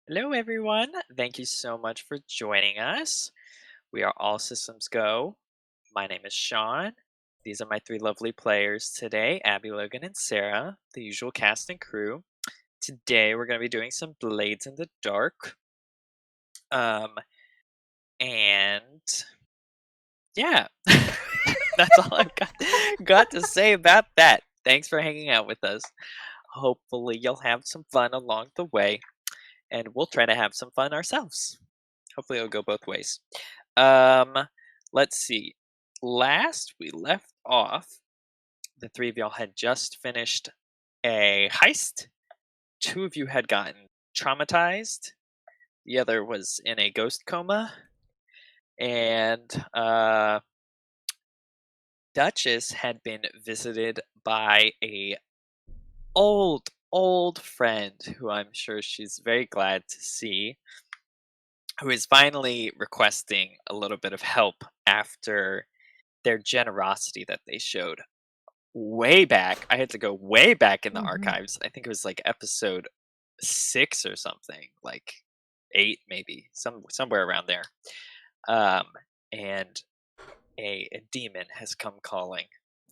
Hello, everyone. Thank you so much for joining us. We are All Systems Go. My name is Sean. These are my three lovely players today, Abby, Logan, and Sarah, the usual cast and crew. Today, we're going to be doing some Blades in the Dark. Um, and yeah, that's all I've got to say about that. Thanks for hanging out with us. Hopefully, you'll have some fun along the way, and we'll try to have some fun ourselves. Hopefully, it'll go both ways. Um, let's see. Last we left off, the three of y'all had just finished a heist. Two of you had gotten traumatized. The other was in a ghost coma. And Duchess had been visited by a old friend who I'm sure she's very glad to see, who is finally requesting a little bit of help after their generosity that they showed way back. I had to go way back in the Mhm. archives. I think it was like episode 6 or something, like 8 maybe, somewhere around there. Um, and a demon has come calling.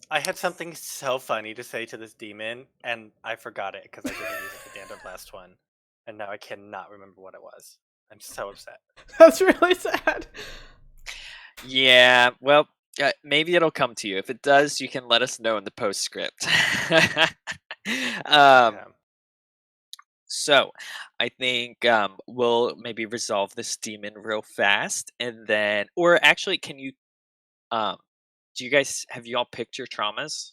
I had something so funny to say to this demon, and I forgot it because I didn't use it at the end of last one, and now I cannot remember what it was. I'm so upset. That's really sad. Yeah, well, maybe it'll come to you. If it does, you can let us know in the postscript. um, Yeah. So, I think we'll maybe resolve this demon real fast, and then, or actually, can you? Um, do you guys have you all picked your traumas?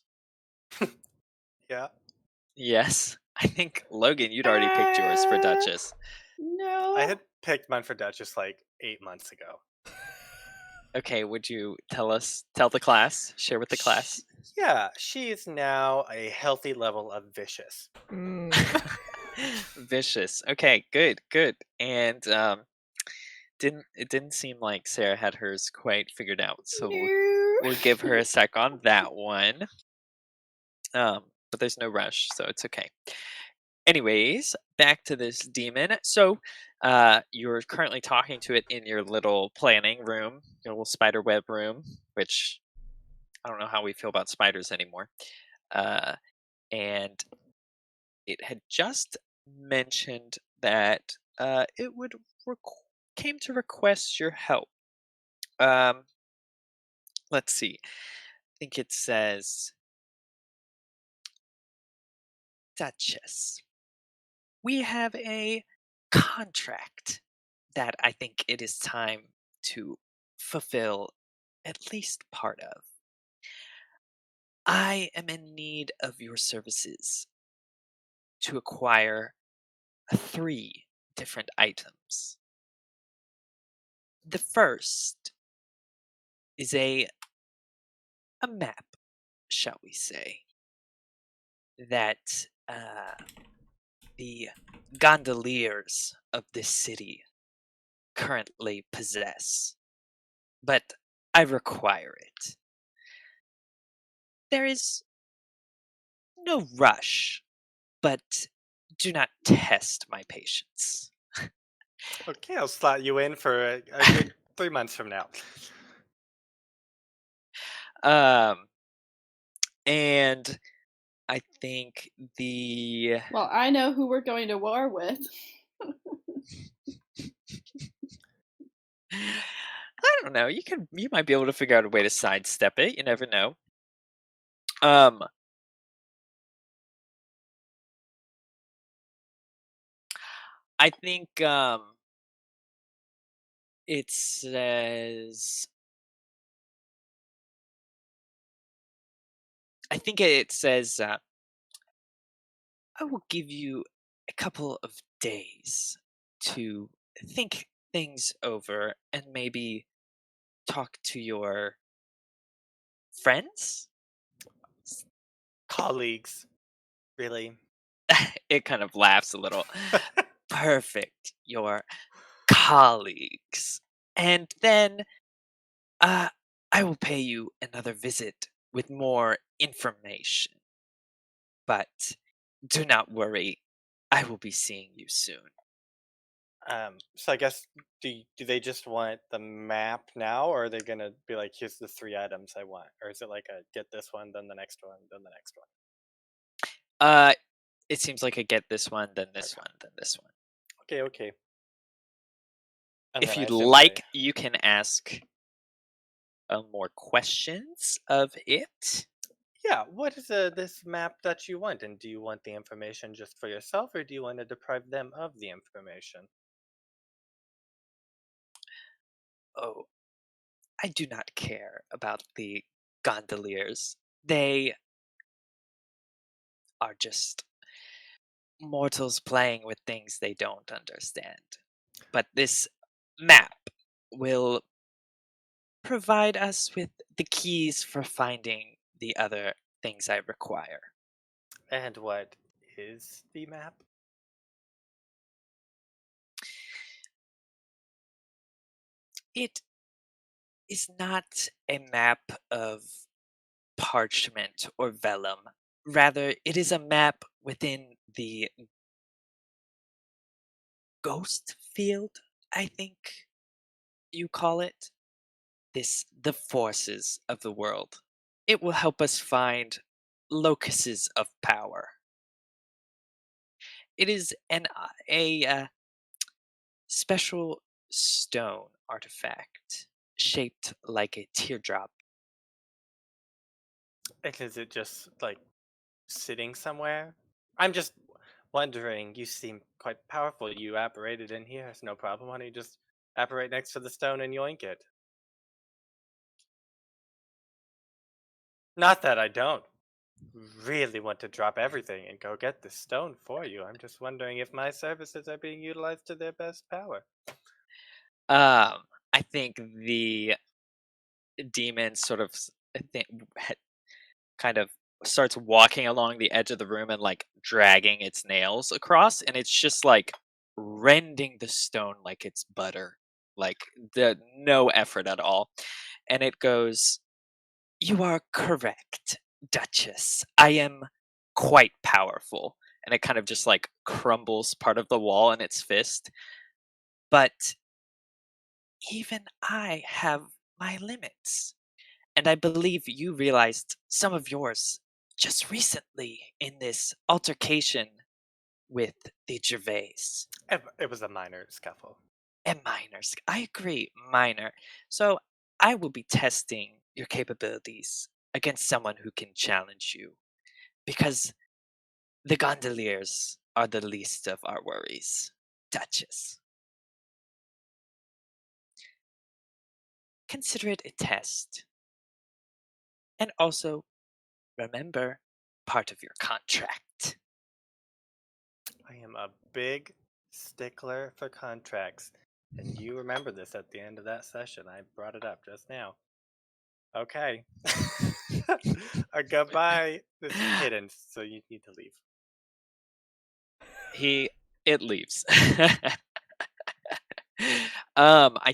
Yeah. Yes, I think Logan, you'd already picked yours for Uh, Duchess. I no. had picked mine for Duchess like 8 months ago. Okay, would you tell the class, share with the Sh class? yeah, she is now a healthy level of vicious. Mm. Vicious. Okay, good, good. And it didn't seem like Sarah had hers quite figured out, so No. we'll give her a sec on that one. But there's no rush, so it's okay. Anyways, back to this demon. So, you're currently talking to it in your little planning room, your little spider web room, which I don't know how we feel about spiders anymore. Uh, and it had just mentioned that it would came to request your help. Um, let's see. I think it says, Duchess, we have a contract that I think it is time to fulfill at least part of. I am in need of your services to acquire three different items. The first is a map, shall we say, that the gondoliers of this city currently possess, but I require it. There is no rush, but do not test my patience. Okay, I'll slot you in for a good 3 months from now. um, and I think the Well, I know who we're going to war with. I don't know. You might be able to figure out a way to sidestep it. You never know. Um, I think it says. I think it says. I will give you a couple of days to think things over and maybe talk to your friends. Colleagues, really. It kind of laughs a little. Perfect. Your colleagues. And then uh, I will pay you another visit with more information. But do not worry, I will be seeing you soon. So I guess do they just want the map now, or are they gonna be like, here's the 3 items I want, or is it like a get this one, then the next one, then the next one? Uh, it seems like a get this one, then this Okay. one, then this one. Okay. And If then I you'd assume like, you can ask more questions of it. yeah. What is this map that you want, and do you want the information just for yourself, or do you want to deprive them of the information? Oh, I do not care about the gondoliers. They are just mortals playing with things they don't understand. But this map will provide us with the keys for finding the other things I require. And what is the map? It is not a map of parchment or vellum. Rather, it is a map within the ghost field, I think you call it. The forces of the world. It will help us find locuses of power. It is a special stone artifact shaped like a teardrop. And is it just like sitting somewhere? I'm just wondering. You seem quite powerful. You apparated in here. It's no problem. Why don't you just apparate next to the stone and yoink it? Not that I don't really want to drop everything and go get this stone for you. I'm just wondering if my services are being utilized to their best power. I think the demon sort of kind of starts walking along the edge of the room and like dragging its nails across, and it's just like rending the stone like it's butter, like no effort at all. And it goes, "You are correct, Duchess. I am quite powerful." And it kind of just like crumbles part of the wall in its fist. But even I have my limits. And I believe you realized some of yours just recently in this altercation with the Gervais. It was a minor scuffle. And minors. I agree, minor. So I will be testing your capabilities against someone who can challenge you. Because the gondoliers are the least of our worries, Duchess. Consider it a test. And also, remember part of your contract. I am a big stickler for contracts, and you remember this at the end of that session. I brought it up just now. Okay. Goodbye. This is hidden, so you need to leave. It leaves. I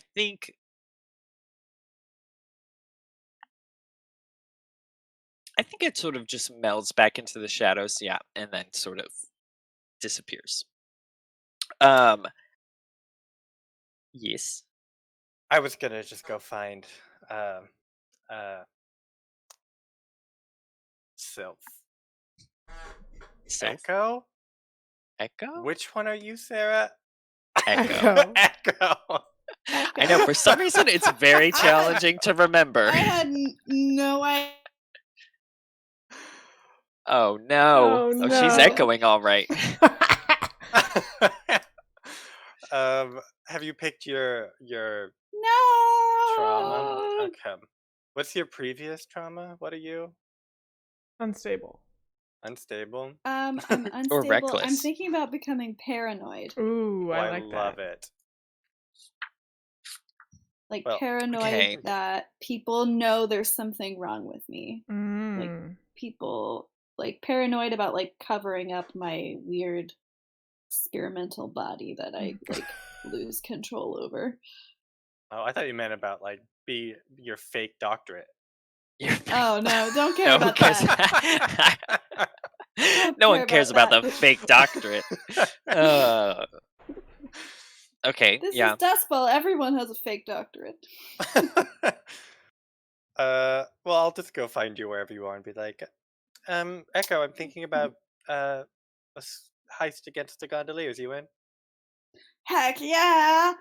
think it sort of just melds back into the shadows, yeah, and then sort of disappears. Yes. I was gonna just go find uh Sylph. Sylph? Echo? Echo? Which one are you, Sarah? Echo. Echo. I know, for some reason it's very challenging to remember. I had no idea. Oh no. Oh, She's no. echoing all right. Have you picked your No. trauma? Okay. What's your previous trauma? What are you? Unstable. Unstable? I'm unstable. I'm reckless. thinking about becoming paranoid. Ooh, Oh, I I like love that. it. Like Well, paranoid okay. that people know there's something wrong with me. Like Mm. people like paranoid about like covering up my weird experimental body that I like lose control over. Oh, I thought you meant about like be your fake doctorate. Oh no, don't care No, about cares. that. No one care cares about about the that. fake doctorate. Okay. Okay, This yeah. is Doskvol. Everyone has a fake doctorate. Well, I'll just go find you wherever you are and be like, Echo, I'm thinking about heist against the gondoliers. You in? Heck yeah!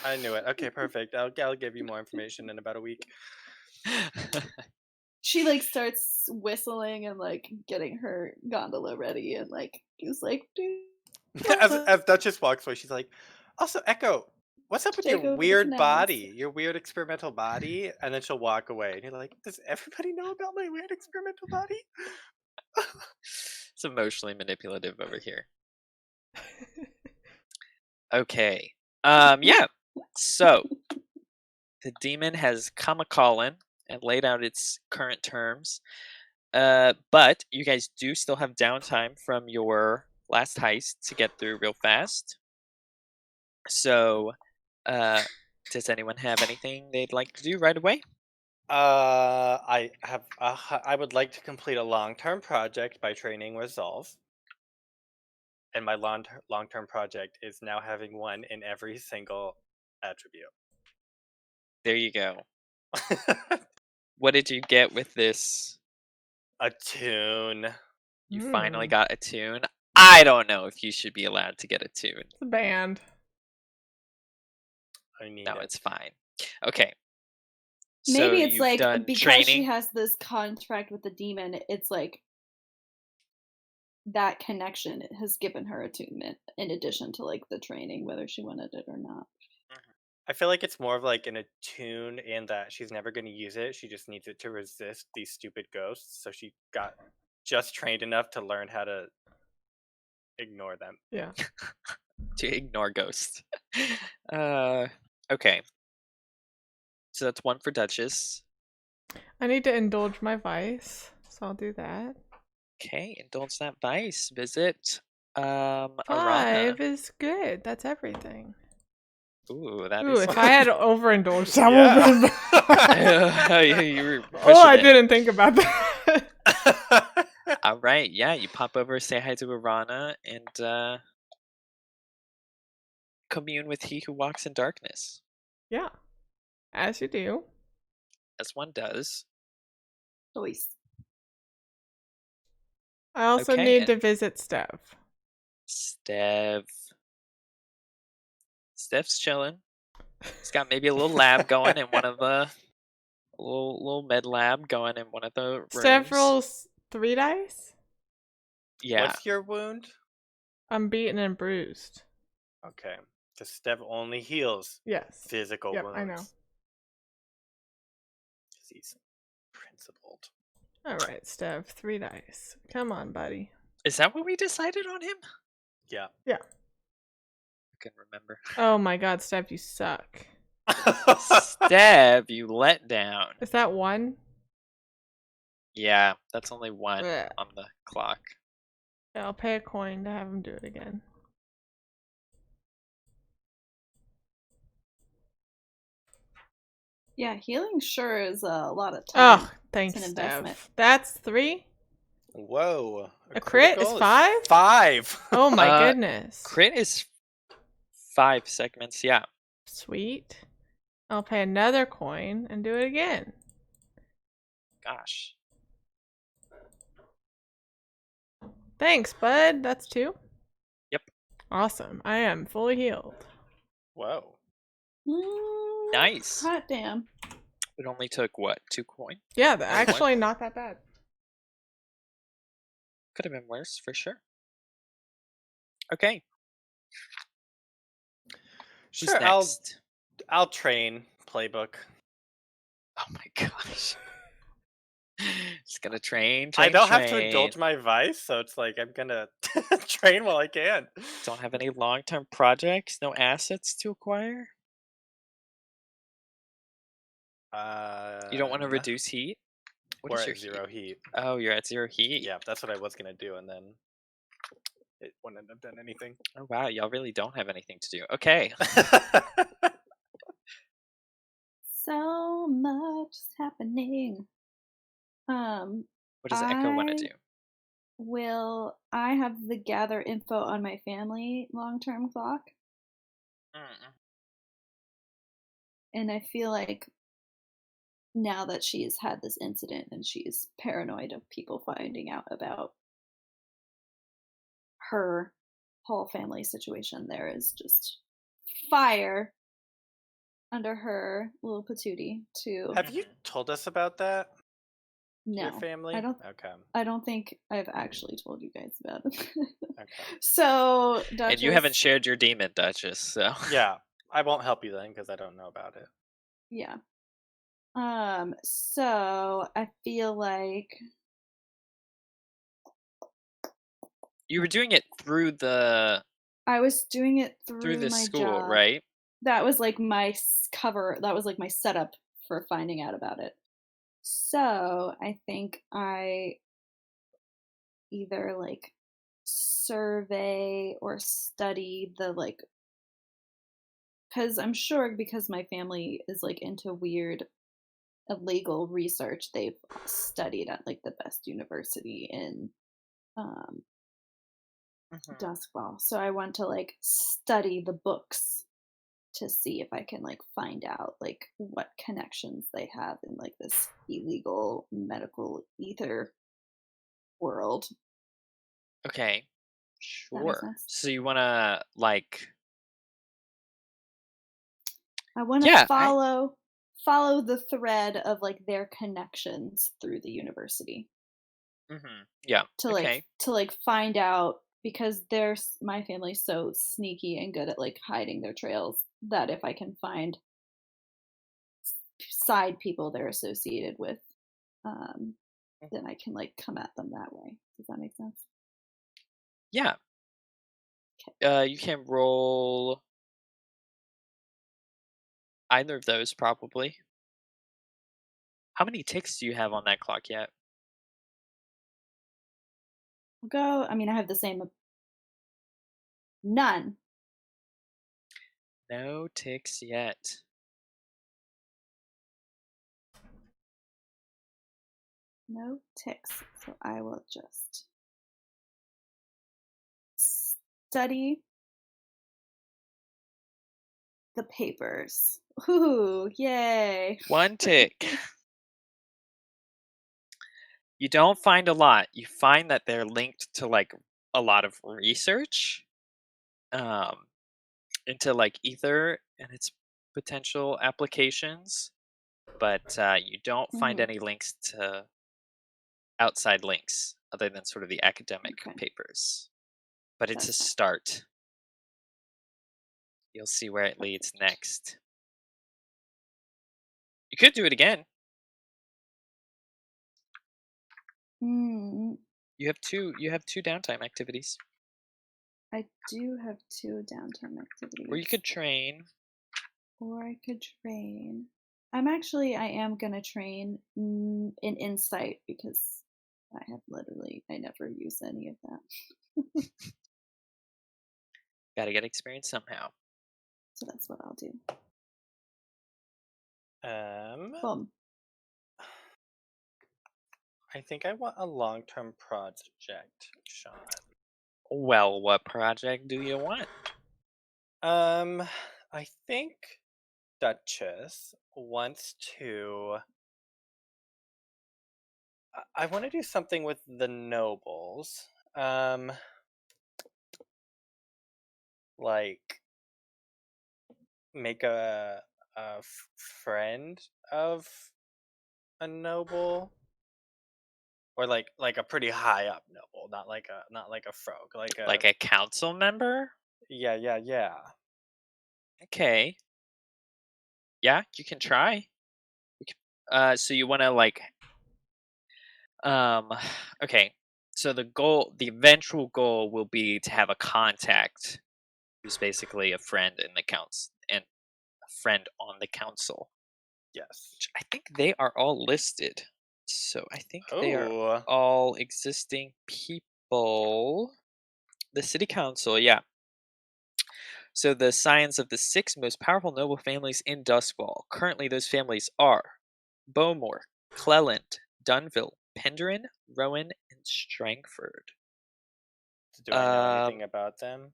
I knew it. Okay, perfect. I'll give you more information in about a week. She like starts whistling and like getting her gondola ready and like is like As Duchess walks away, she's like, also, Echo, what's up with Take your over the weird canals. body? Your weird experimental body? And then she'll walk away. And you're like, does everybody know about my weird experimental body? It's emotionally manipulative over here. Okay. Yeah. So the demon has come a calling and laid out its current terms. But you guys do still have downtime from your last heist to get through real fast. So, does anyone have anything they'd like to do right away? I have. I would like to complete a long-term project by training Resolve. And my long-term project is now having one in every single attribute. There you go. What did you get with this? A tune. You finally got a tune. I don't know if you should be allowed to get a tune. It's a band. I need No, it. it's fine. Okay. maybe So it's you've like done because training. she has this contract with the demon, it's like that connection has given her attunement in addition to like the training, whether she wanted it or not. I feel like it's more of like an attune in that she's never going to use it. She just needs it to resist these stupid ghosts. So she got just trained enough to learn how to ignore them. Yeah. To ignore ghosts. Okay. So that's one for Duchess. I need to indulge my vice, so I'll do that. Okay, indulge that vice. Visit Arana. 5 is good. That's everything. Ooh, that Ooh, is. if I had overindulged, that would have been. You were Oh, I pushing it. didn't think about that. All right, yeah, you pop over, say hi to Arana, and commune with he who walks in darkness, Yeah, as you do. as one does. Choice. I also Okay, need and to visit Steph. Steph's chilling. He's got maybe a little lab going in one of the little med lab going in one of the rooms. Steph rolls 3 dice. Yeah. What's your wound? I'm beaten and bruised. Okay. Because Steph only heals Yes. physical Yep, wounds. I know. He's principled. All right, Steph, 3 dice. Come on, buddy. Is that what we decided on him? Yeah. Yeah. I can remember. Oh my God, Steph, you suck. Steph, you let down. Is that 1? Yeah, that's only one Blech. on the clock. Yeah, I'll pay a coin to have him do it again. Yeah, healing sure is a lot of time. Oh, thanks, It's an investment. Steph. That's 3? Whoa. A crit is critical 5? 5. Oh my Uh, goodness. Crit is 5 segments, yeah. Sweet. I'll pay another coin and do it again. Gosh. Thanks, bud. That's 2? Yep. Awesome. I am fully healed. Whoa. Nice. Hot damn. It only took, what, 2 coins? Yeah, One? actually not that bad. Could have been worse, for sure. Okay. Who's Sure, next? I'll train playbook. Oh my gosh. Just gonna train. I don't have to indulge my vice, so it's like I'm gonna train while I can. Don't have any long-term projects, no assets to acquire. You don't want to reduce heat. What We're is your at 0 heat. Oh, you're at 0 heat. Yeah, that's what I was gonna do, and then it wouldn't have done anything. Oh wow, y'all really don't have anything to do. Okay. So much is happening. What does Echo want to do? I have the gather info on my family long-term clock. Mm. And I feel like now that she's had this incident and she's paranoid of people finding out about her whole family situation, there is just fire under her little patootie to Have you told us about that? Your no. family? Okay. I don't think I've actually told you guys about it. Okay. So, And you haven't Duchess, shared your demon, Duchess, so. Yeah, I won't help you then because I don't know about it. yeah. So I feel like You were doing it through the I was doing it through my school, job. right? That was like my cover. That was like my setup for finding out about it. So I think I either like survey or study the like, because I'm sure because my family is like into weird illegal research, they've studied at like the best university in um, Mhm. Doskvol. So I want to like study the books to see if I can like find out like what connections they have in like this illegal medical ether world. Okay. That makes Sure. sense. So you wanna, like. I want to Yeah, follow the thread of like their connections through the university Yeah, to okay. like find out, because there's my family's so sneaky and good at like hiding their trails, that if I can find side people they're associated with, um, then I can like come at them that way. Does that make sense? Yeah. You can roll either of those, probably. How many ticks do you have on that clock yet? I'll go. I mean, I have the same. None. No ticks yet. No ticks. So I will just study the papers. Ooh, yay. 1 tick. You don't find a lot. You find that they're linked to, like, a lot of research, um, into, like, ether and its potential applications, but, you don't find Mhm. any links to outside links other than sort of the academic Okay, papers. But it's a that's fine. start. You'll see where it leads Perfect. next. You could do it again. Mm, You have 2 downtime activities. I do have 2 downtime Or you activities. could train. Or I could train. I am gonna train in insight because I never use any of that. Gotta get experience somehow. So that's what I'll do. Um, Boom. I think I want a long-term project, Sean. Well, what project do you want? I think Duchess wants to. I want to do something with the nobles. Like make a friend of a noble, or like a pretty high up noble, not like a frog, like Like a a council member? yeah. Okay. Yeah, you can try. So you want to like um okay. So the eventual goal will be to have a contact who's basically a friend in the council and a friend on the council. Yes. Which I think they are all listed. So I think they are Oh, all existing people. The city council, yeah. So the scions of the 6 most powerful noble families in Doskvol. Currently, those families are Bowmore, Cleland, Dunville, Penderin, Rowan, and Strangford. do I know anything about them?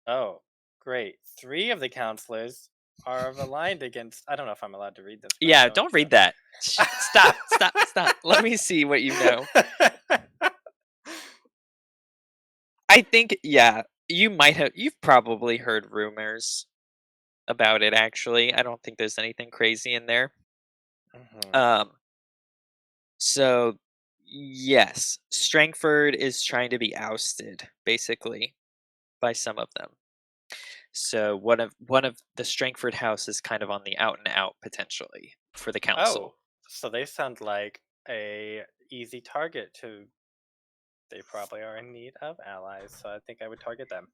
Oh, Great. 3 of the counselors are aligned against. I don't know if I'm allowed to read this. But Yeah, I'm going don't read that. Stop, stop, stop. Let me see what you know. to. I think, yeah, you've probably heard rumors about it, actually. I don't think there's anything crazy in there. Mhm. Um, so, yes, Strangford is trying to be ousted, basically, by some of them. So one of the Strangford house is kind of on the out and out potentially for the Oh, council. so they sound like a easy target to. They probably are in need of allies, so I think I would target them.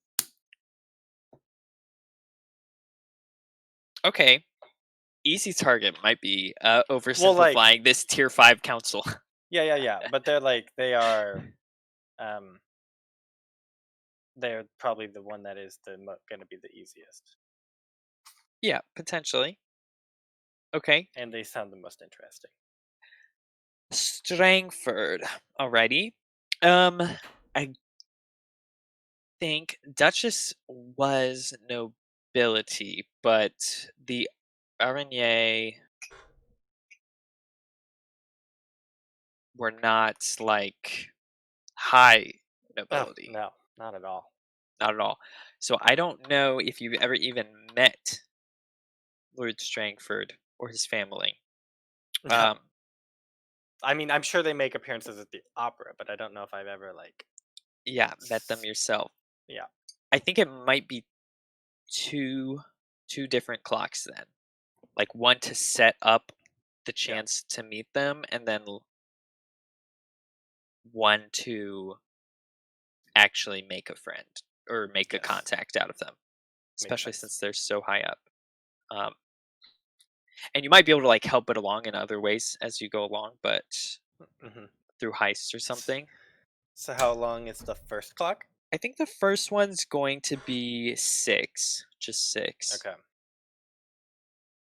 Okay, easy target might be Well, like, oversimplifying this tier 5 council. yeah. But they are, um, they're probably the one that is going to be the easiest, Yeah, potentially. Okay, and they sound the most interesting. Strangford. Alrighty. I think Duchess was nobility, but the Araignée were not like high Oh nobility. no, not at all. Not at all. So I don't know if you've ever even met Lord Strangford or his family. No, Um, I mean I'm sure they make appearances at the opera, but I don't know if I've ever like. yeah, met them yourself. Yeah, I think it might be two two different clocks then. Like one to set up the yeah, chance to meet them, and then one to actually make a friend or make a yes, contact out of them, makes especially sense. since they're so high up. Um, and you might be able to like help it along in other ways as you go along, but Hmm. through heists or something. So how long is the first clock? I think the first one's going to be 6, just 6. Okay,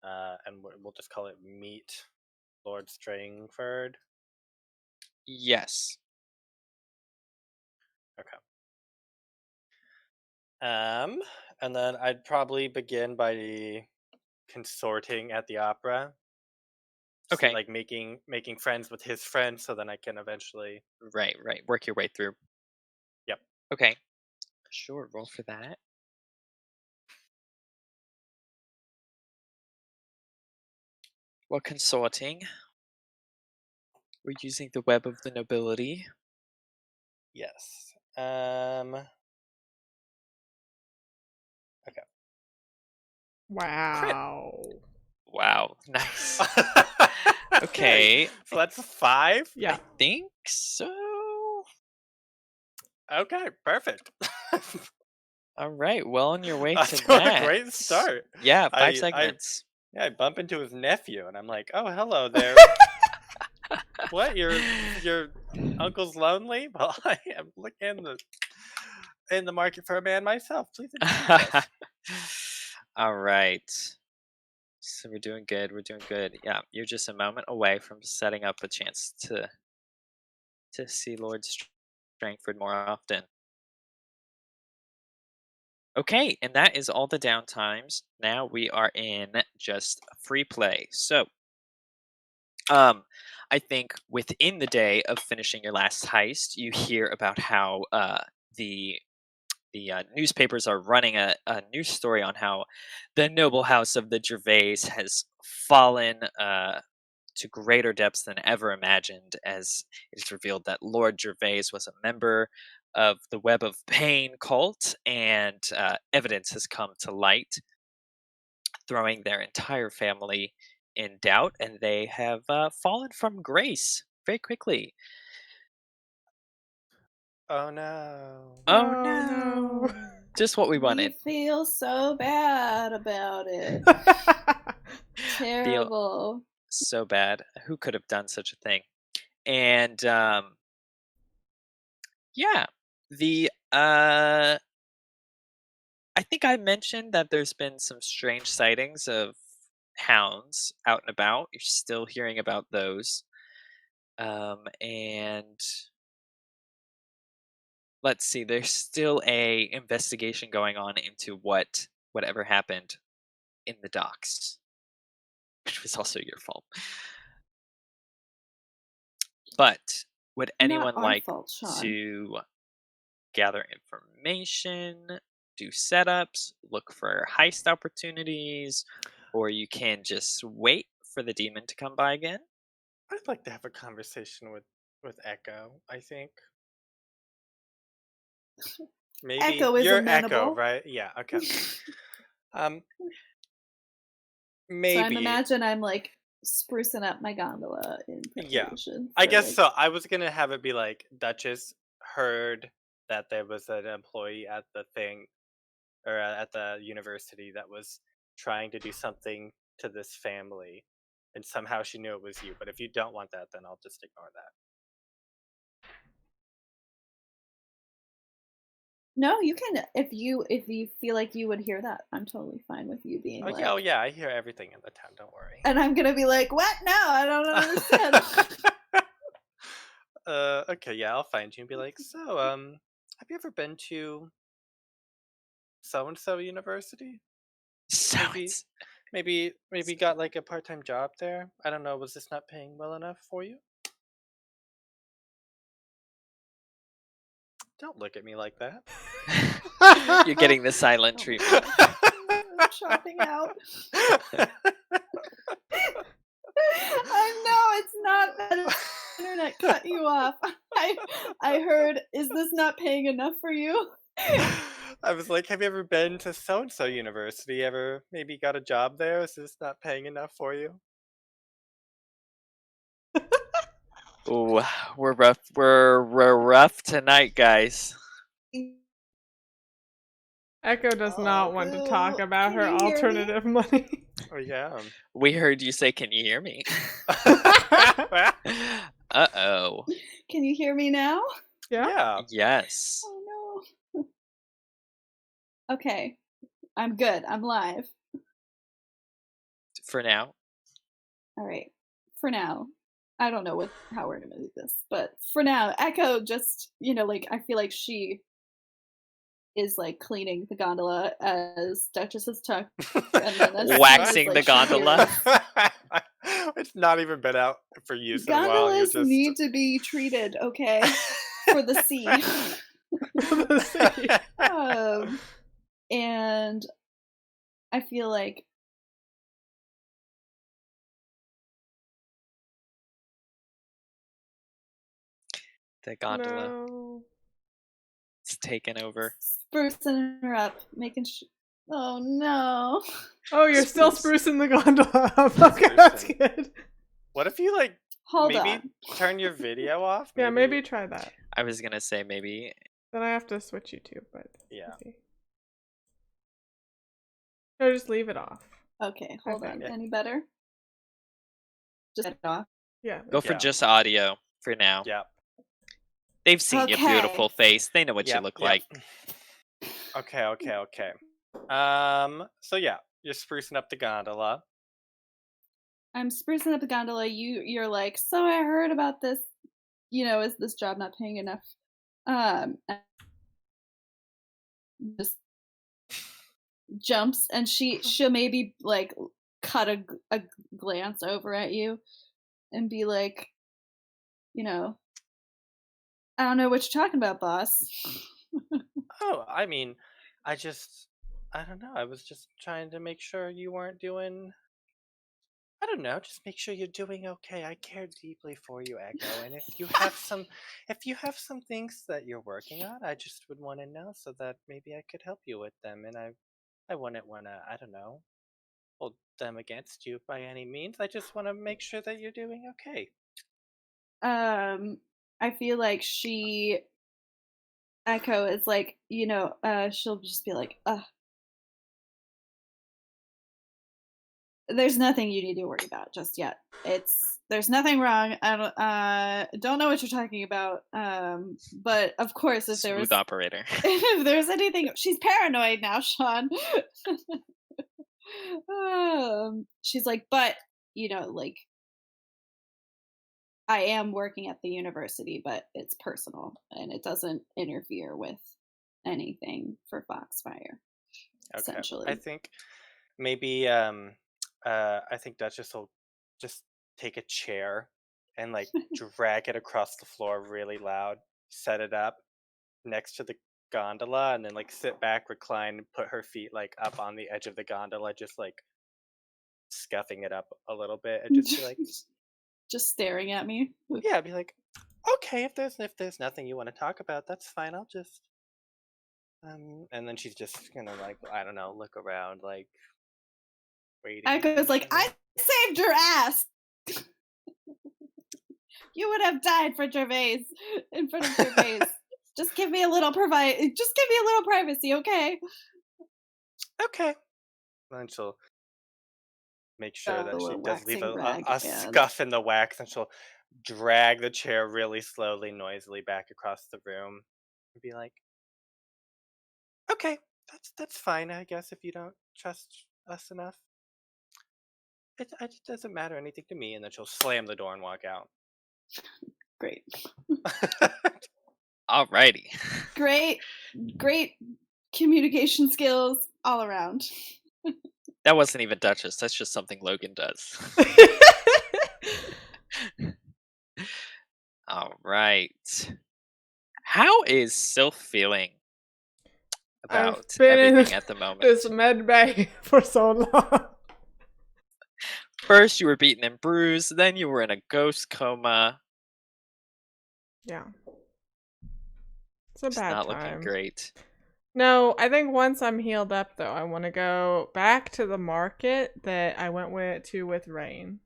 and we'll just call it Meet Lord Strangford. Yes. Okay. And then I'd probably begin by consorting at the opera. See, Okay. like making friends with his friends, so then I can eventually. Right, right. Work your way through. Yep. Okay. Sure, roll for that. While consorting, we're using the web of the nobility. Yes. Okay. Crit. Wow. Wow, nice. Okay. Okay, So that's 5. Yeah. I think so. Okay. Perfect. All right, well on your way to Off to a that. great start. Yeah, 5 I segments. yeah, I bump into his nephew, and I'm like, "Oh, hello there. What? Your uncle's lonely? Well, I am looking in the market for a man myself. Please introduce us." All right. So we're doing good. We're doing good. Yeah, you're just a moment away from setting up a chance to see Lord Strangford more often. Okay, and that is all the downtimes. Now we are in just free play. So, um, I think within the day of finishing your last heist, you hear about how the newspapers are running a news story on how the noble house of the Gervais has fallen to greater depths than ever imagined, as it is revealed that Lord Gervais was a member of the Web of Pain cult, and evidence has come to light, throwing their entire family in doubt, and they have fallen from grace very quickly. Oh no. Oh Oh no. no! Just what we We wanted. feel so bad about it. Feel Terrible. so bad. Who could have done such a thing? And yeah, the I think I mentioned that there's been some strange sightings of hounds out and about. You're still hearing about those. And let's see. There's still a investigation going on into whatever happened in the docks, which was also your fault. But would Not anyone our like fault, Sean. to gather information, do setups, look for heist opportunities, or you can just wait for the demon to come by again? I'd like to have a conversation with Echo. I think maybe Echo is you're Echo, amenable. right? Yeah. Okay. Um, So I'm maybe. imagine I'm like sprucing up my gondola in Yeah. preparation. I for, guess like, so. I was gonna have it be like Duchess heard that there was an employee at the thing or at the university that was trying to do something to this family, and somehow she knew it was you. But if you don't want that, then I'll just ignore that. No, you can if you feel like you would hear that. I'm totally fine with you being like, Oh yeah, I hear everything in the town. Don't worry. and I'm gonna be like, what? No, I don't understand. Okay, yeah, I'll find you and be like, so, have you ever been to so and so university? So Maybe, it's maybe got like a part-time job there. I don't know. Was this not paying well enough for you? Don't look at me like that. you're getting the silent treatment. I'm shopping out. I know it's not that internet cut you off. I heard, is this not paying enough for you? I was like, have you ever been to so and so university? Ever maybe got a job there? Is this not paying enough for you? Ooh, we're rough. We're rough tonight, guys. Echo does not want to talk Oh, about can her you hear me? alternative money. Oh yeah. We heard you say, "Can you hear me?" Uh-oh. Can you hear me now? Yeah. Yeah. Yes. Oh no. Okay. I'm good. I'm live. For now. All right. For now. I don't know how we're gonna do this, but for now, Echo just, like, I feel like she is like cleaning the gondola as Duchess is talking, and then as soon as, Waxing like, the she gondola. hears- It's not even been out for use in a while. You're Gondolas just need to be treated, okay, for the sea. And I feel like The gondola. No. It's taken over. sprucing her up, making sure. Oh no! Oh, you're still Spruce. sprucing the gondola up. Okay, that's Sprucing. good. What if you like Hold maybe on. turn your video off? Yeah, maybe try that. I was gonna say maybe. Then I have to switch you to, but Yeah. let's see. No, just leave it off. Okay, hold Okay. on. Yeah. Any better? Just get it off. Yeah. Go for Yeah. just audio for now. Yeah. They've seen your beautiful Okay. face. They know what you Yep, look yep. like. Okay. So yeah, you're sprucing up the gondola. I'm sprucing up the gondola. You're like, so I heard about this. Is this job not paying enough? And just jumps, and she'll maybe like cut a glance over at you, and be like, I don't know what you're talking about, boss. Oh, I mean, I don't know. I was just trying to make sure you weren't doing. I don't know. Just make sure you're doing okay. I care deeply for you, Echo. And if you have some things that you're working on, I just would want to know so that maybe I could help you with them. And I wouldn't want to. I don't know. Hold them against you by any means. I just want to make sure that you're doing okay. I feel like Echo is like, she'll just be like, there's nothing you need to worry about just yet. There's nothing wrong. I don't know what you're talking about. But of course, Smooth operator. if there's anything, she's paranoid now, Sean. She's like, but like, I am working at the university, but it's personal and it doesn't interfere with anything for Foxfire, Okay. I essentially. think maybe I think Duchess will just take a chair and like drag it across the floor really loud, set it up next to the gondola, and then like sit back, recline, and put her feet like up on the edge of the gondola, just like scuffing it up a little bit, and just be like, Just staring at me. yeah, be like, okay, if there's nothing you want to talk about, that's fine. I'll just and then she's just gonna like, I don't know, look around like waiting Echo's like, patiently. I saved your ass. You would have died for Gervais in front of Gervais. Just give me a little privacy, okay? Okay. Then she'll make sure that she A does leave waxing rag a and scuff in the wax, and she'll drag the chair really slowly, noisily back across the room and be like, okay, that's fine, I guess, if you don't trust us enough. It doesn't matter anything to me, and then she'll slam the door and walk out. great. Alrighty. Great communication skills all around. That wasn't even Duchess. That's just something Logan does. All right. How is Sylph feeling I've about been everything in at the moment? this med bay for so long. First, you were beaten and bruised. Then you were in a ghost coma. Yeah. It's a It's bad not looking time. great. No, I think once I'm healed up, though, I want to go back to the market that I went with Rain.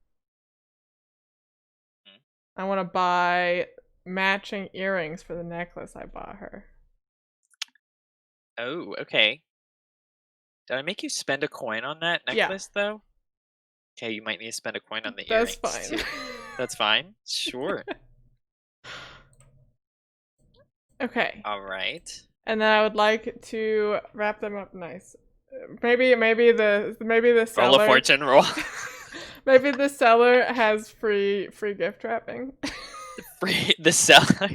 I want to buy matching earrings for the necklace I bought her. Oh, okay. Did I make you spend a coin on that Yeah. necklace, though? Okay, you might need to spend a coin on the That's earrings, fine. too. That's fine? Sure. Okay. All right. And then I would like to wrap them up nice. Maybe the Roll a seller. fortune roll. Maybe the seller has free gift wrapping. The seller.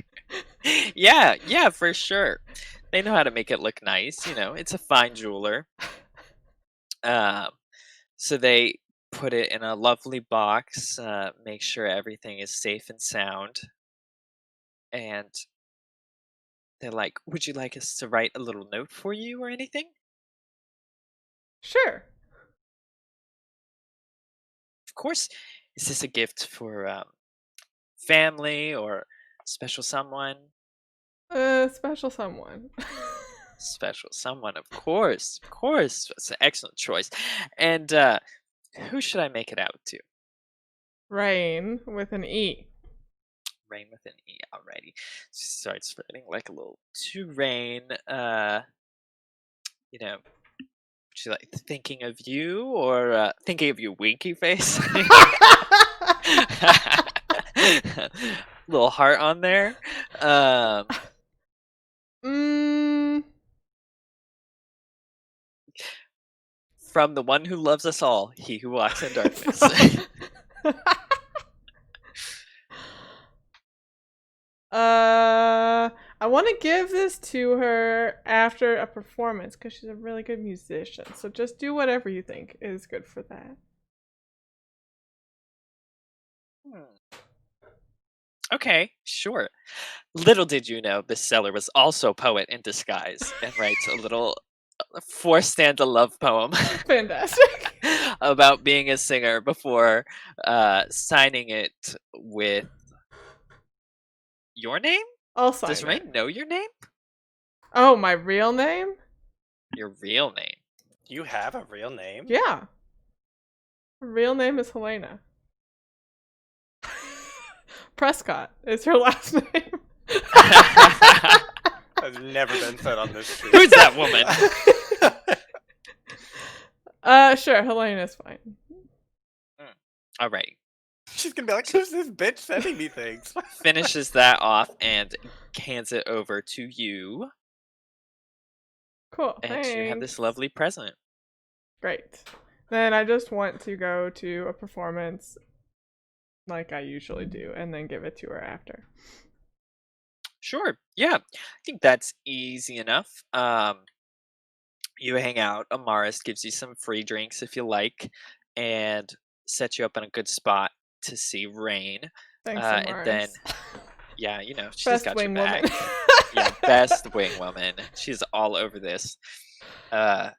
Yeah, for sure. They know how to make it look nice. You know, it's a fine jeweler. So they put it in a lovely box, make sure everything is safe and sound. And they're like, would you like us to write a little note for you or anything? Sure. Of course. Is this a gift for family or special someone? Special someone. Special someone, of course. Of course. That's an excellent choice. And who should I make it out to? Rain with an E. Rain with an E. Alrighty. She starts writing like a little to Rain. You know, she like thinking of you or thinking of you, winky face. Little heart on there. From the one who loves us all, he who walks in darkness. I want to give this to her after a performance because she's a really good musician. So just do whatever you think is good for that. Okay, sure. Little did you know this seller was also a poet in disguise and writes a little 4-stanza love poem Fantastic. about being a singer before signing it with your name? I'll sign Does it. Rain know your name? Oh, my real name? Your real name. You have a real name? Yeah. Her real name is Helena. Prescott is her last name. Has never been said on this street. Who's that woman? Sure, Helena's fine. Alright. She's gonna be like, who's this bitch sending me things? Finishes that off and hands it over to you. Cool. And you have this lovely present. Great. Then I just want to go to a performance like I usually do, and then give it to her after. Sure. Yeah. I think that's easy enough. You hang out. Amaris gives you some free drinks if you like, and sets you up in a good spot to see Rain. Thanks, And then, Amaris. yeah, she's Best got your wing back. woman. Yeah, best wing woman. She's all over this. Uh,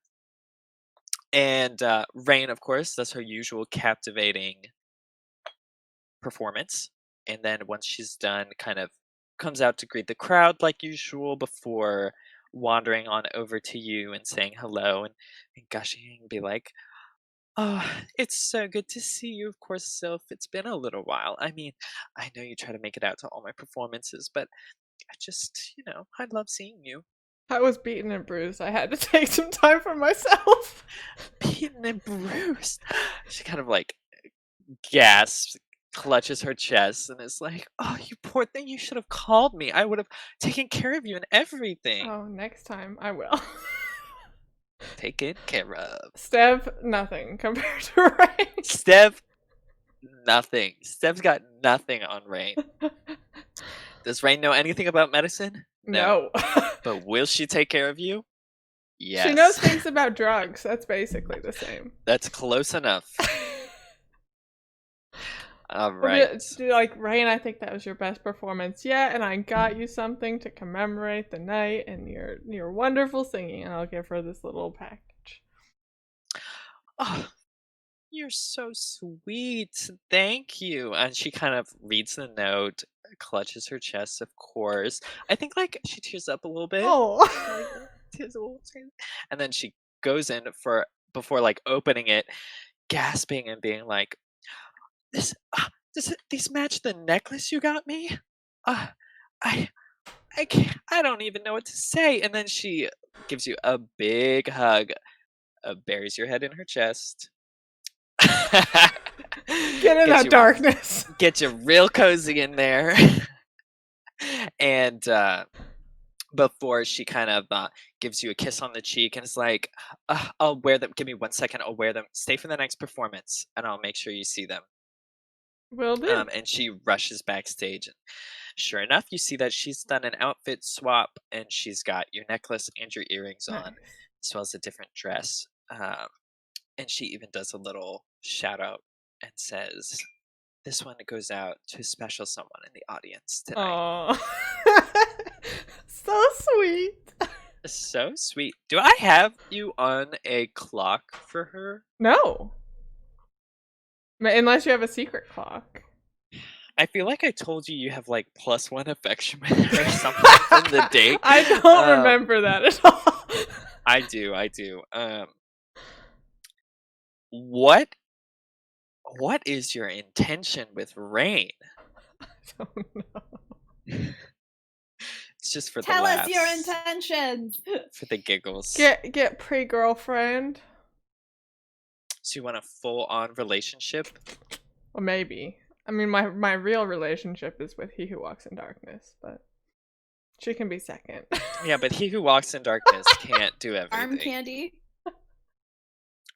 and Rain, of course, does her usual captivating performance. And then once she's done, kind of comes out to greet the crowd like usual before wandering on over to you and saying hello and gushing and be like, "Oh, it's so good to see you, of course, Sylph. It's been a little while. I mean, I know you try to make it out to all my performances, but I just, I love seeing you." I was beaten and bruised. I had to take some time for myself. Beaten and bruised. She kind of like gasps, clutches her chest, and is like, "Oh, you poor thing. You should have called me. I would have taken care of you and everything." Oh, next time I will. Taken care of. Steph, nothing compared to Rain. Steph, nothing. Steph's got nothing on Rain. Does Rain know anything about medicine? No. But will she take care of you? Yes. She knows things about drugs. That's basically the same. That's close enough. All But right. like, Rain, I think that was your best performance yet, and I got you something to commemorate the night and your wonderful singing, and I'll give her this little package. Oh, you're so sweet. Thank you. And she kind of reads the note, clutches her chest, of course. I think like she tears up a little bit. Oh. Tears a little. And then she goes in before like opening it, gasping and being like, these match the necklace you got me? Uh, I I don't even know what to say. And then she gives you a big hug, buries your head in her chest. Get in that darkness. Get you real cozy in there. And before she kind of gives you a kiss on the cheek and is like, "I'll wear them. Give me 1 second. I'll wear them. Stay for the next performance, and I'll make sure you see them." Will do. And she rushes backstage. And sure enough, you see that she's done an outfit swap, and she's got your necklace and your earrings on, Nice. as well as a different dress. And she even does a little shout out and says, "This one goes out to a special someone in the audience tonight." Aww. So sweet. So sweet. Do I have you on a clock for her? No. Unless you have a secret clock. I feel like I told you have like +1 affection with her or something from the date. I don't remember that at all. I do. What is your intention with Rain? I don't know. It's just for Tell the us laughs. your intentions. For the giggles. Get pre-girlfriend. So you want a full-on relationship? Well, maybe. I mean, my real relationship is with He Who Walks in Darkness, but she can be second. Yeah, but He Who Walks in Darkness can't do everything. Arm candy. I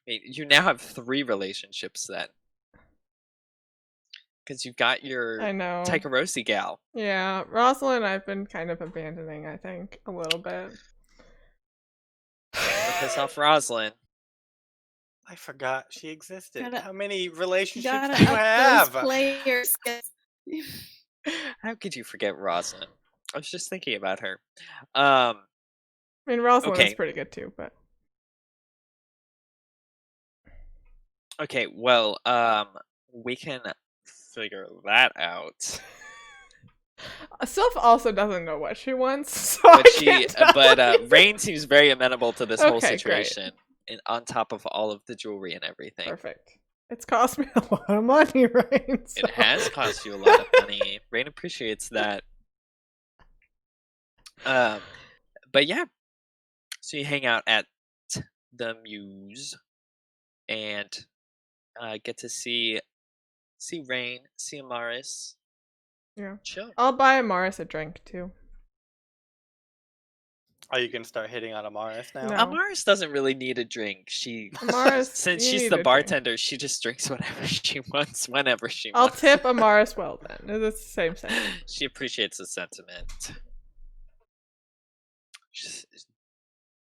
mean, you now have 3 relationships then. Because you've got your I know. Tycherousi gal. Yeah, Rosalind I've been kind of abandoning, I think, a little bit. Piss off Rosalind. I forgot she existed. Gotta- How many relationships Gotta do you up have? those player skills. How could you forget Rosalind? I was just thinking about her. I mean, Rosalind is Okay. pretty good too, but Okay, well, we can figure that out. Sylph also doesn't know what she wants, so But I can't tell you. Rain seems very amenable to this whole Okay, great. situation, and on top of all of the jewelry and everything. Perfect. It's cost me a lot of money, right? So. It has cost you a lot of money. Rain appreciates that. But yeah, so you hang out at the Muse and get to see Rain, see Amaris. Yeah. Chill. I'll buy Amaris a drink too. Are you gonna start hitting on Amaris now? No. Amaris doesn't really need a drink. Amaris, Since you she's need the a drink. bartender, she just drinks whatever she wants, whenever she I'll wants. tip Amaris well then. It's the same thing. She appreciates the sentiment.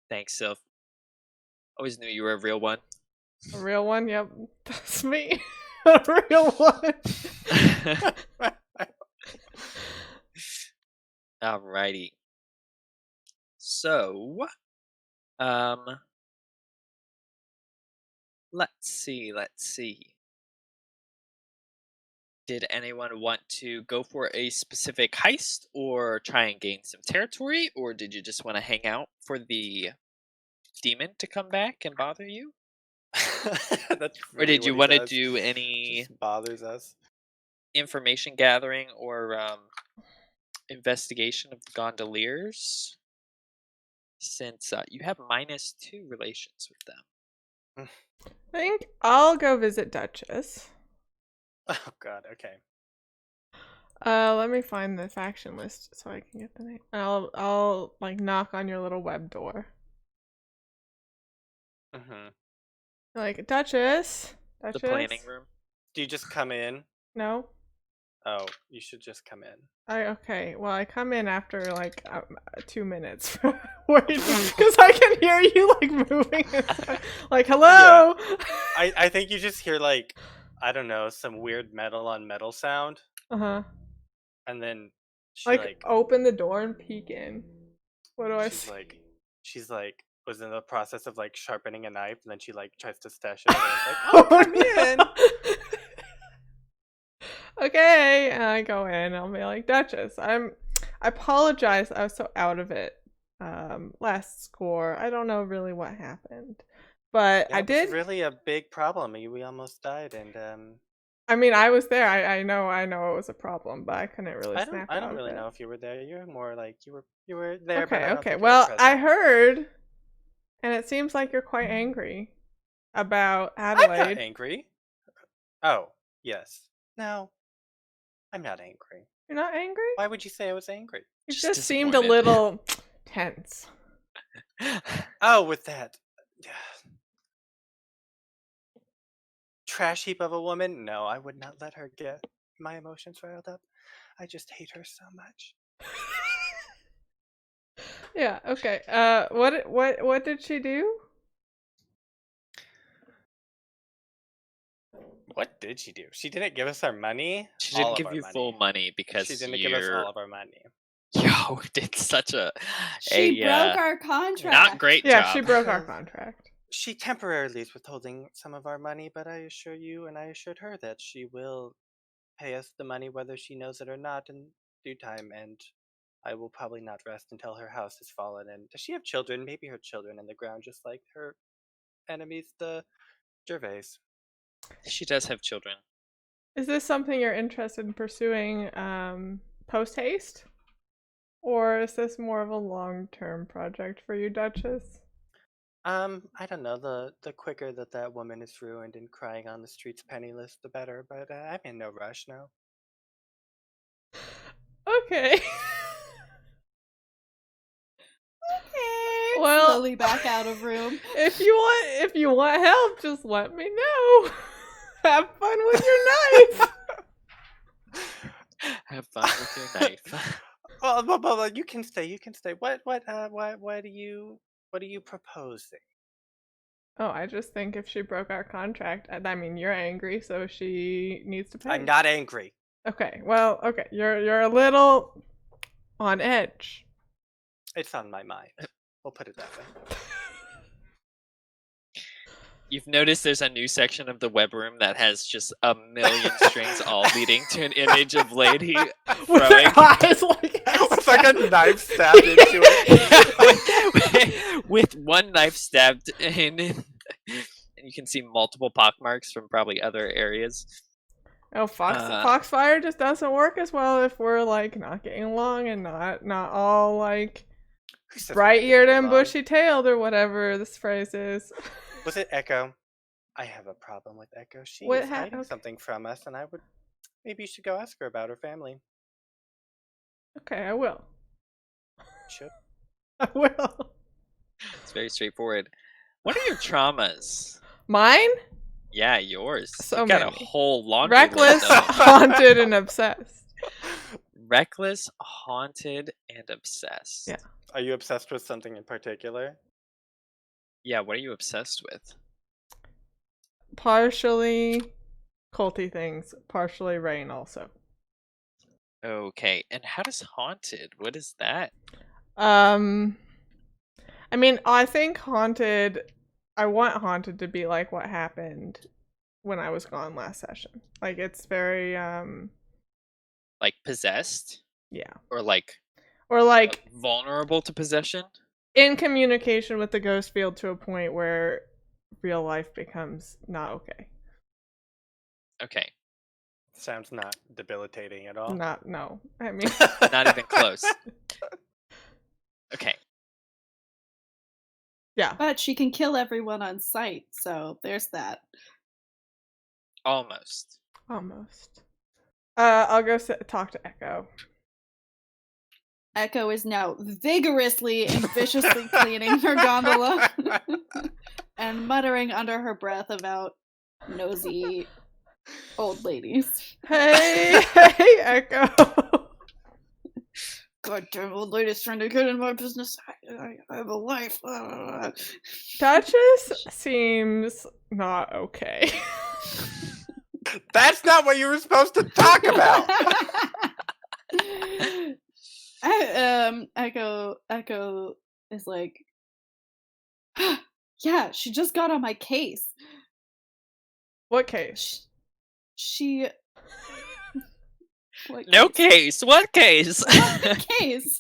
Thanks, Sylph. Always knew you were a real one. A real one? Yep. That's me. A real one. Alrighty. So, let's see. Did anyone want to go for a specific heist or try and gain some territory, or did you just want to hang out for the demon to come back and bother you? That's Or really did you what want he to does. do any Just bothers us. information gathering or investigation of the gondoliers? Since you have -2 relations with them. I think I'll go visit Duchess. Oh god, okay. Let me find the faction list so I can get the name. I'll like knock on your little web door. Mm-hmm. Like, Duchess? The planning room. Do you just come in? No? Oh, you should just come in. Okay, well, I come in after like 2 minutes waiting because I can hear you like moving. Like, hello. Yeah. I think you just hear like, I don't know, some weird metal on metal sound, Uh-huh. and then she Like, open the door and peek in. What do I she's see? she's was in the process of like sharpening a knife, and then she like tries to stash it away. It's like, oh, come in. Okay, and I go in. I'll be like, Duchess, I apologize. I was so out of it. Last score. I don't know really what happened, but Yeah, I it was did. really a big problem. We almost died, and I mean, I was there. I know it was a problem, but I couldn't really I snap. don't really know if you were there. You're more like you were there. But Okay, I don't okay. think you were Well, present. I heard, and it seems like you're quite angry about I'm not Adelaide. angry. Oh, yes. No, I'm not angry. You're not angry? Why would you say I was angry? You Just just seemed a disappointed. little tense. Oh, with that trash heap of a woman? No, I would not let her get my emotions riled up. I just hate her so much. Yeah, okay. What did she do? What did she do? She didn't give us our money. She All didn't of give our you money. full money because She didn't give us all of our money. Yo, did such a She broke our contract. not great Yeah, job. she broke our contract. She temporarily is withholding some of our money, but I assure you and I assured her that she will pay us the money whether she knows it or not in due time, and I will probably not rest until her house has fallen. And does she have children? Maybe her children in the ground, just like her enemies, the Gervais. She does have children. Is this something you're interested in pursuing post haste? Or is this more of a long-term project for you, Duchess? I don't know. The quicker that woman is ruined and crying on the streets penniless, the better. But I'm in no rush now. Okay. Okay. Well- Slowly back out of room. If you want help, just let me know. Have fun with your knife. Have fun with your knife. Well, you can stay. You can stay. What are you proposing? Oh, I just think if she broke our contract, I mean, you're angry, so she needs to pay. I'm not angry. Okay, well, okay, you're a little on edge. It's on my mind. We'll put it that way. You've noticed there's a new section of the web room that has just a million strings all leading to an image of lady With throwing her eyes like It's like a knife stabbed into it. with one knife stabbed in, and you can see multiple pockmarks from probably other areas. Oh, Foxfire just doesn't work as well if we're like not getting along and not all like Who says we're not bright-eared getting and along? bushy-tailed or whatever this phrase is. Was it Echo? I have a problem with Echo. She What is hiding okay. something from us, and maybe you should go ask her about her family. Okay, I will. Should. I will. It's very straightforward. What are your traumas? Mine? Yeah, yours. So You've got a many. whole laundry Reckless, list of them. haunted, and obsessed. Reckless, haunted, and obsessed. Yeah. Are you obsessed with something in particular? Yeah, what are you obsessed with? Partially culty things, partially rain also. Okay, and how does haunted? What is that? I mean, I think haunted, I want haunted to be like what happened when I was gone last session. Like, it's very, Like possessed? yeah. Or like Or like vulnerable to possession? in communication with the ghost field to a point where real life becomes not okay. Okay, Sounds not debilitating at all. No. I mean, not even close. Okay, yeah. But she can kill everyone on sight, so there's that. almost. Almost. I'll go talk to Echo. Echo is now vigorously and viciously cleaning her gondola and muttering under her breath about nosy old ladies. Hey, Echo. Goddamn old ladies trying to get in my business. I have a life. Duchess seems not okay. That's not what you were supposed to talk about. Echo is like, yeah, she just got on my case. What case? She what No case. What case? What case?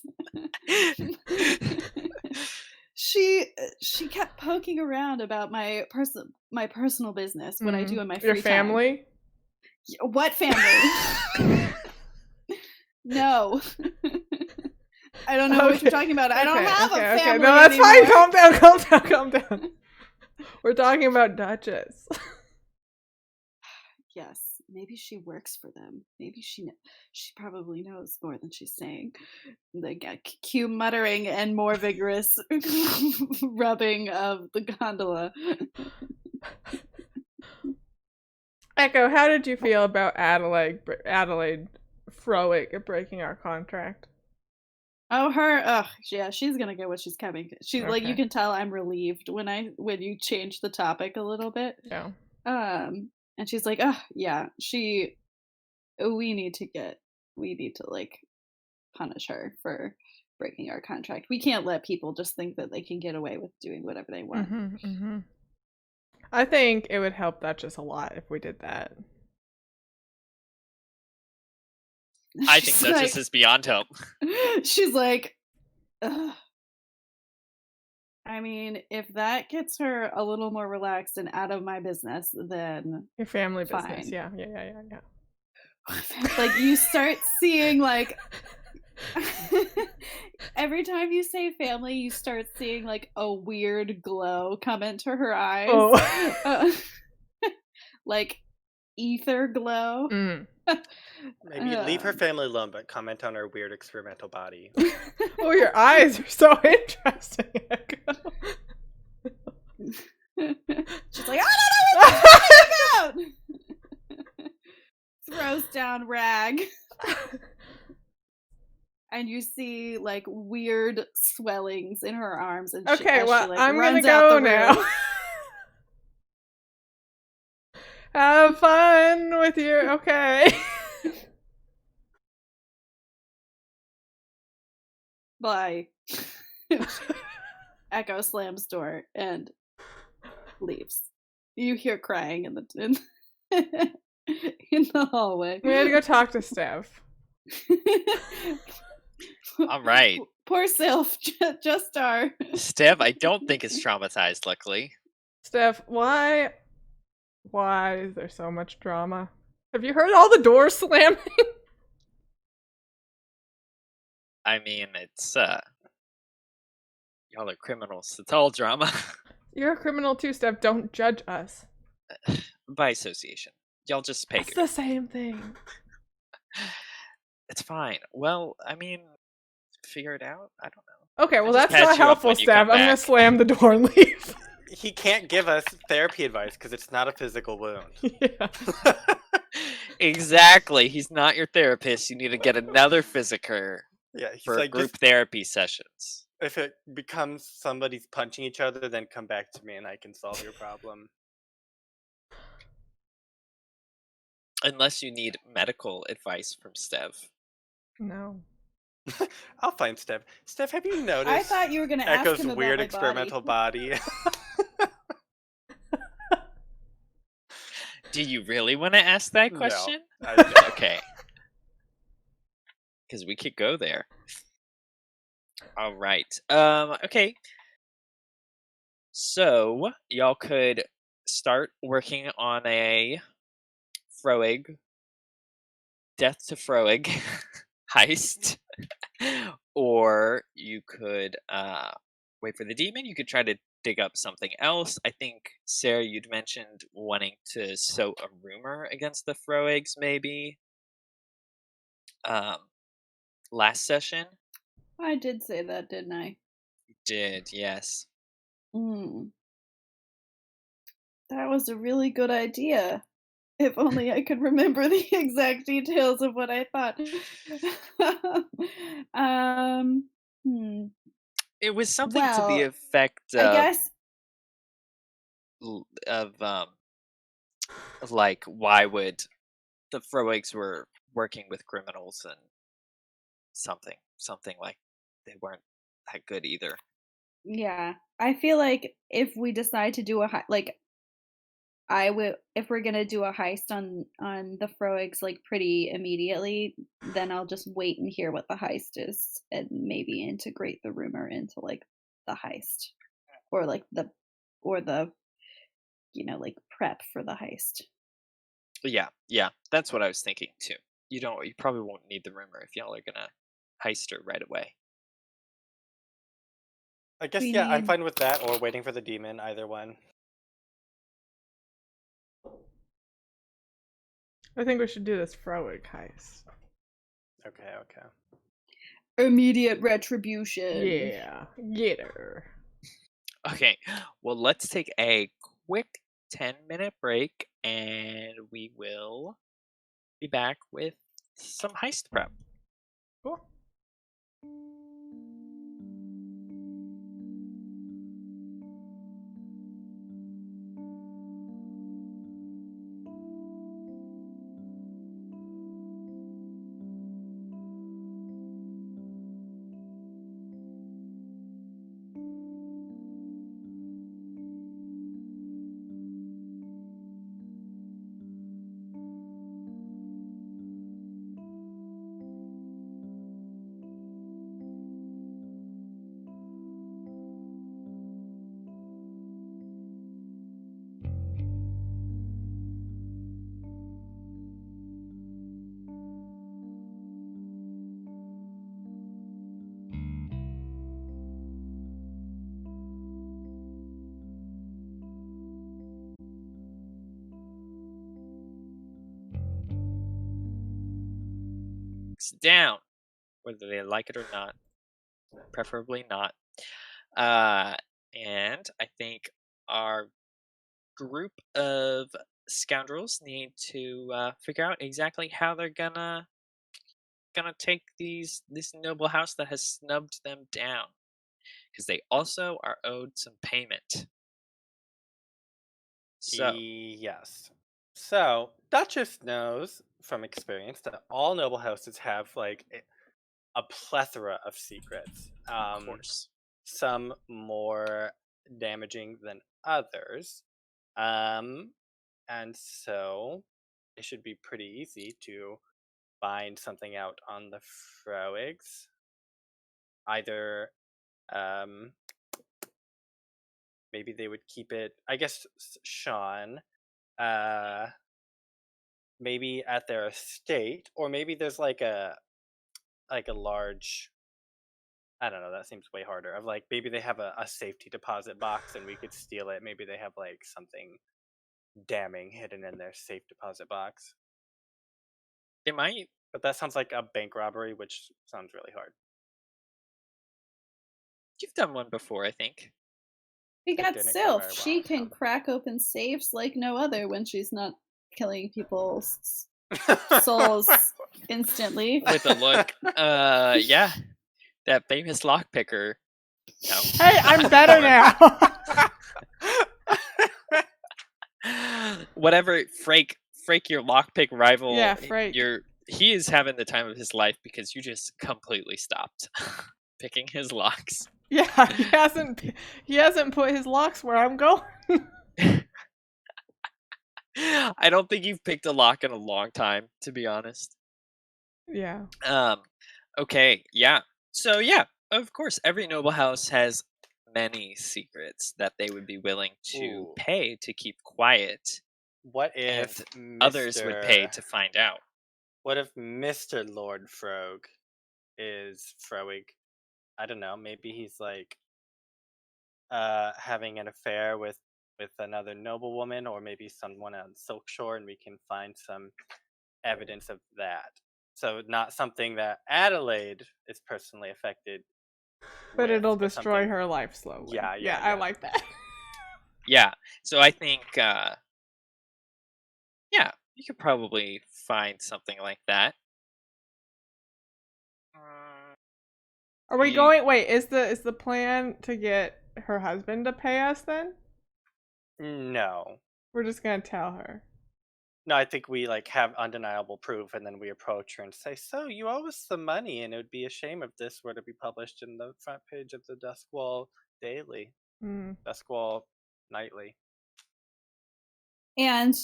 She kept poking around about my personal business, what I do in my free Your family? time. What family? No. I don't know what you're talking about. I don't have a family. No, that's anymore. fine. Calm down. We're talking about Duchess. Yes, maybe she works for them. Maybe she probably knows more than she's saying. Like cue muttering and more vigorous rubbing of the gondola. Echo, how did you feel about Adelaide Frowick breaking our contract? Oh, her. Yeah, she's gonna get what she's coming. She's like, you Okay. can tell I'm relieved when you change the topic a little bit. Yeah. And she's like, yeah, we need to like punish her for breaking our contract. We can't let people just think that they can get away with doing whatever they want. I think it would help Duchess a lot if we did that. I think Duchess is beyond help. She's like, ugh. I mean, if that gets her a little more relaxed and out of my business, then Your family business. fine. Yeah. Like, you start seeing, like, every time you say family, you start seeing, like, a weird glow come into her eyes. Oh. Like, ether glow. Maybe leave her family alone, but comment on her weird experimental body. Oh, your eyes are so interesting, Echo. She's like, I don't know what's about. Throws down rag. And you see like weird swellings in her arms. And Okay, well, she, like, I'm gonna runs out go the now. room. Have fun with your. Okay. Bye. Echo slams door and leaves. You hear crying in the hallway. We had to go talk to Steph. All right. Poor Sylph, just our. Steph, I don't think is traumatized, luckily. Steph, why is there so much drama? Have you heard all the doors slamming? I mean, it's, y'all are criminals. It's all drama. You're a criminal too, Steph. Don't judge us. By association. Y'all just pay It's the same thing. It's fine. Well, I mean, figure it out. I don't know. Okay, well just that's not patch you up helpful, when you Steph. come I'm gonna back. slam the door and leave. He can't give us therapy advice because it's not a physical wound. Yeah. Exactly. He's not your therapist. You need to get another physiker Yeah, he's for like, group just therapy sessions. if it becomes somebody's punching each other, then come back to me and I can solve your problem. Unless you need medical advice from Stev. No. I'll find Steph. Steph, have you noticed I thought you were gonna ask Echo's him about weird my experimental body? Do you really want to ask that No, question? I don't. Okay. Because we could go there. All right. Okay. So y'all could start working on a Froig, death to Froig heist, or you could wait for the demon. You could try to dig up something else. I think Sarah, you'd mentioned wanting to sow a rumor against the Froigs, maybe. Last session. I did say that, didn't I? You did, yes. Mm. That was a really good idea. If only I could remember the exact details of what I thought. um, hmm. It was something to the Well, effect I of guess of like why would the Froigs were working with criminals and something like they weren't that good either. yeah. I feel like if we decide to do like I would if we're gonna do a heist on the Froigs like pretty immediately, then I'll just wait and hear what the heist is and maybe integrate the rumor into like the heist or like the like prep for the heist. But yeah, that's what I was thinking too. You probably won't need the rumor if y'all are gonna heist her right away. I guess, We yeah, I'm need fine with that or waiting for the demon, either one. I think we should do this Froig heist. Okay. immediate retribution. Yeah. Get her. Okay, well let's take a quick 10-minute break and we will be back with some heist prep. Cool. Down, whether they like it or not, preferably not. And I think our group of scoundrels need to figure out exactly how they're gonna take this noble house that has snubbed them down, because they also are owed some payment. So Yes. So, Duchess knows from experience that all noble houses have like a plethora of secrets. of course, Some more damaging than others. Um, and so it should be pretty easy to find something out on the Froigs. Either maybe they would keep it, I guess, Sean, uh, maybe at their estate, or maybe there's like a large, I don't know, that seems way harder. Of like maybe they have a safety deposit box and we could steal it. Maybe they have like something damning hidden in their safe deposit box. they might. But that sounds like a bank robbery, which sounds really hard. You've done one before, I think. We It got didn't go very Sylph. She well, can so. crack open safes like no other when she's not killing people's souls instantly. With a look. Yeah. That famous lockpicker. No. Hey, I'm better now. Whatever, Frake, your lockpick rival. Yeah, Frake. He is having the time of his life because you just completely stopped picking his locks. Yeah, he hasn't put his locks where I'm going. I don't think you've picked a lock in a long time, to be honest. Yeah. Okay, yeah. So yeah, of course, every noble house has many secrets that they would be willing to Ooh. pay to keep quiet, What and if others would pay Mr. to find out. What if Mr. Lord Frog is Froig? I don't know. Maybe he's like having an affair with another noblewoman, or maybe someone on Silkshore, and we can find some evidence of that. So not something that Adelaide is personally affected But with, it'll but destroy something. her life slowly. Yeah, yeah, I yeah. like that. Yeah, so I think, yeah, you could probably find something like that. Are we You- going? Wait, is the plan to get her husband to pay us then? No. We're just gonna tell her. No, I think we like have undeniable proof, and then we approach her and say, "So you owe us some money, and it would be a shame if this were to be published in the front page of the Doskvol Daily, Mm. Doskvol Nightly." And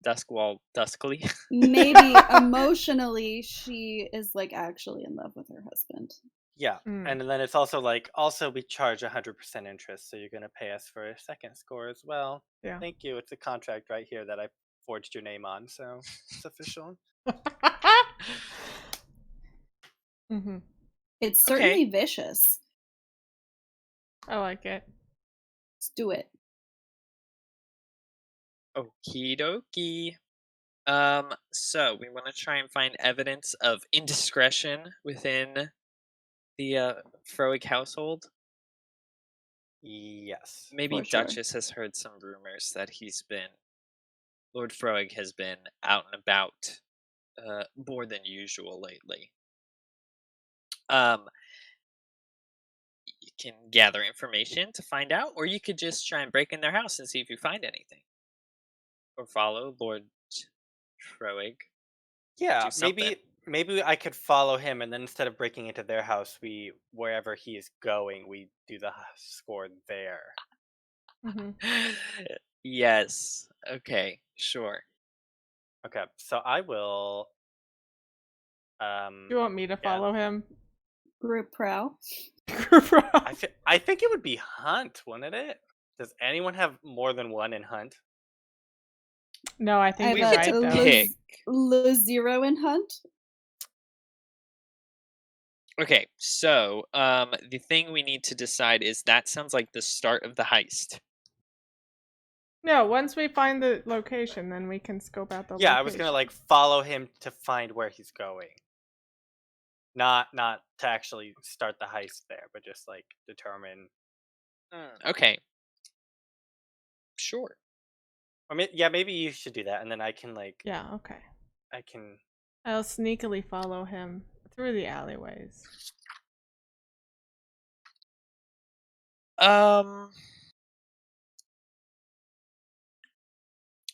Duskwall Duskly. maybe emotionally, she is like actually in love with her husband. Yeah, Mm. and then it's also like, also we charge 100% interest, so you're gonna pay us for a second score as well. Yeah. Thank you. It's a contract right here that I forged your name on, so it's official. Mm-hmm. It's Okay. certainly vicious. I like it. Let's do it. Okie dokie. So we want to try and find evidence of indiscretion within the Froig household. Yes. Maybe For sure. Duchess has heard some rumors that Lord Froig has been out and about more than usual lately. You can gather information to find out, or you could just try and break in their house and see if you find anything. Or follow Lord Froig. Yeah, Do something. maybe I could follow him, and then instead of breaking into their house, wherever he is going, we do the score there. Mm-hmm. Yes. Okay, sure. Okay, so I will. Do you want me to yeah. follow him? Group prow. I think it would be Hunt, wouldn't it? Does anyone have more than one in Hunt? No, I think I you're get right to though. pick. Zero in Hunt. Okay, so the thing we need to decide is that sounds like the start of the heist. No, once we find the location, then we can scope out the Yeah, location. I was gonna like follow him to find where he's going. Not to actually start the heist there, but just like determine. Okay. Sure. Or maybe you should do that, and then I can like. Yeah, okay. I can. I'll sneakily follow him through the alleyways.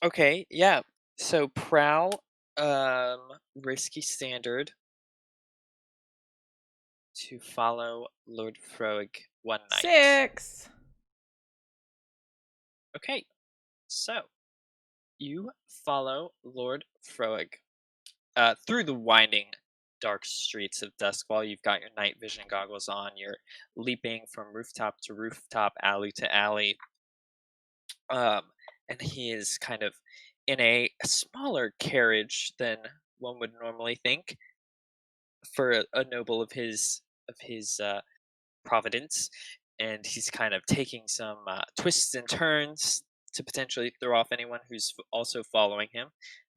Okay, yeah. So prowl, risky standard to follow Lord Froig one night. 6. Okay, so you follow Lord Froig through the winding, dark streets of Doskvol. You've got your night vision goggles on. You're leaping from rooftop to rooftop, alley to alley. And he is kind of in a smaller carriage than one would normally think for a noble of his providence, and he's kind of taking some twists and turns to potentially throw off anyone who's also following him,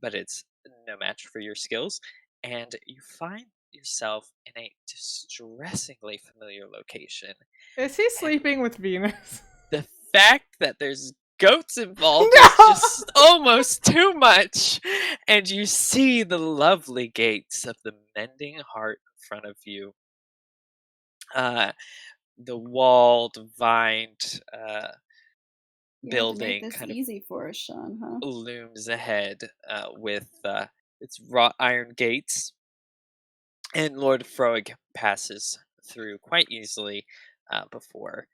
but it's no match for your skills. And you find yourself in a distressingly familiar location. Is he sleeping with Venus? The fact that there's goats involved No! is just almost too much. And you see the lovely gates of the Mending Heart in front of you. The walled, vined You had to make building this kind of easy for us, Sean, huh? looms ahead with its wrought iron gates. And Lord Frog passes through quite easily before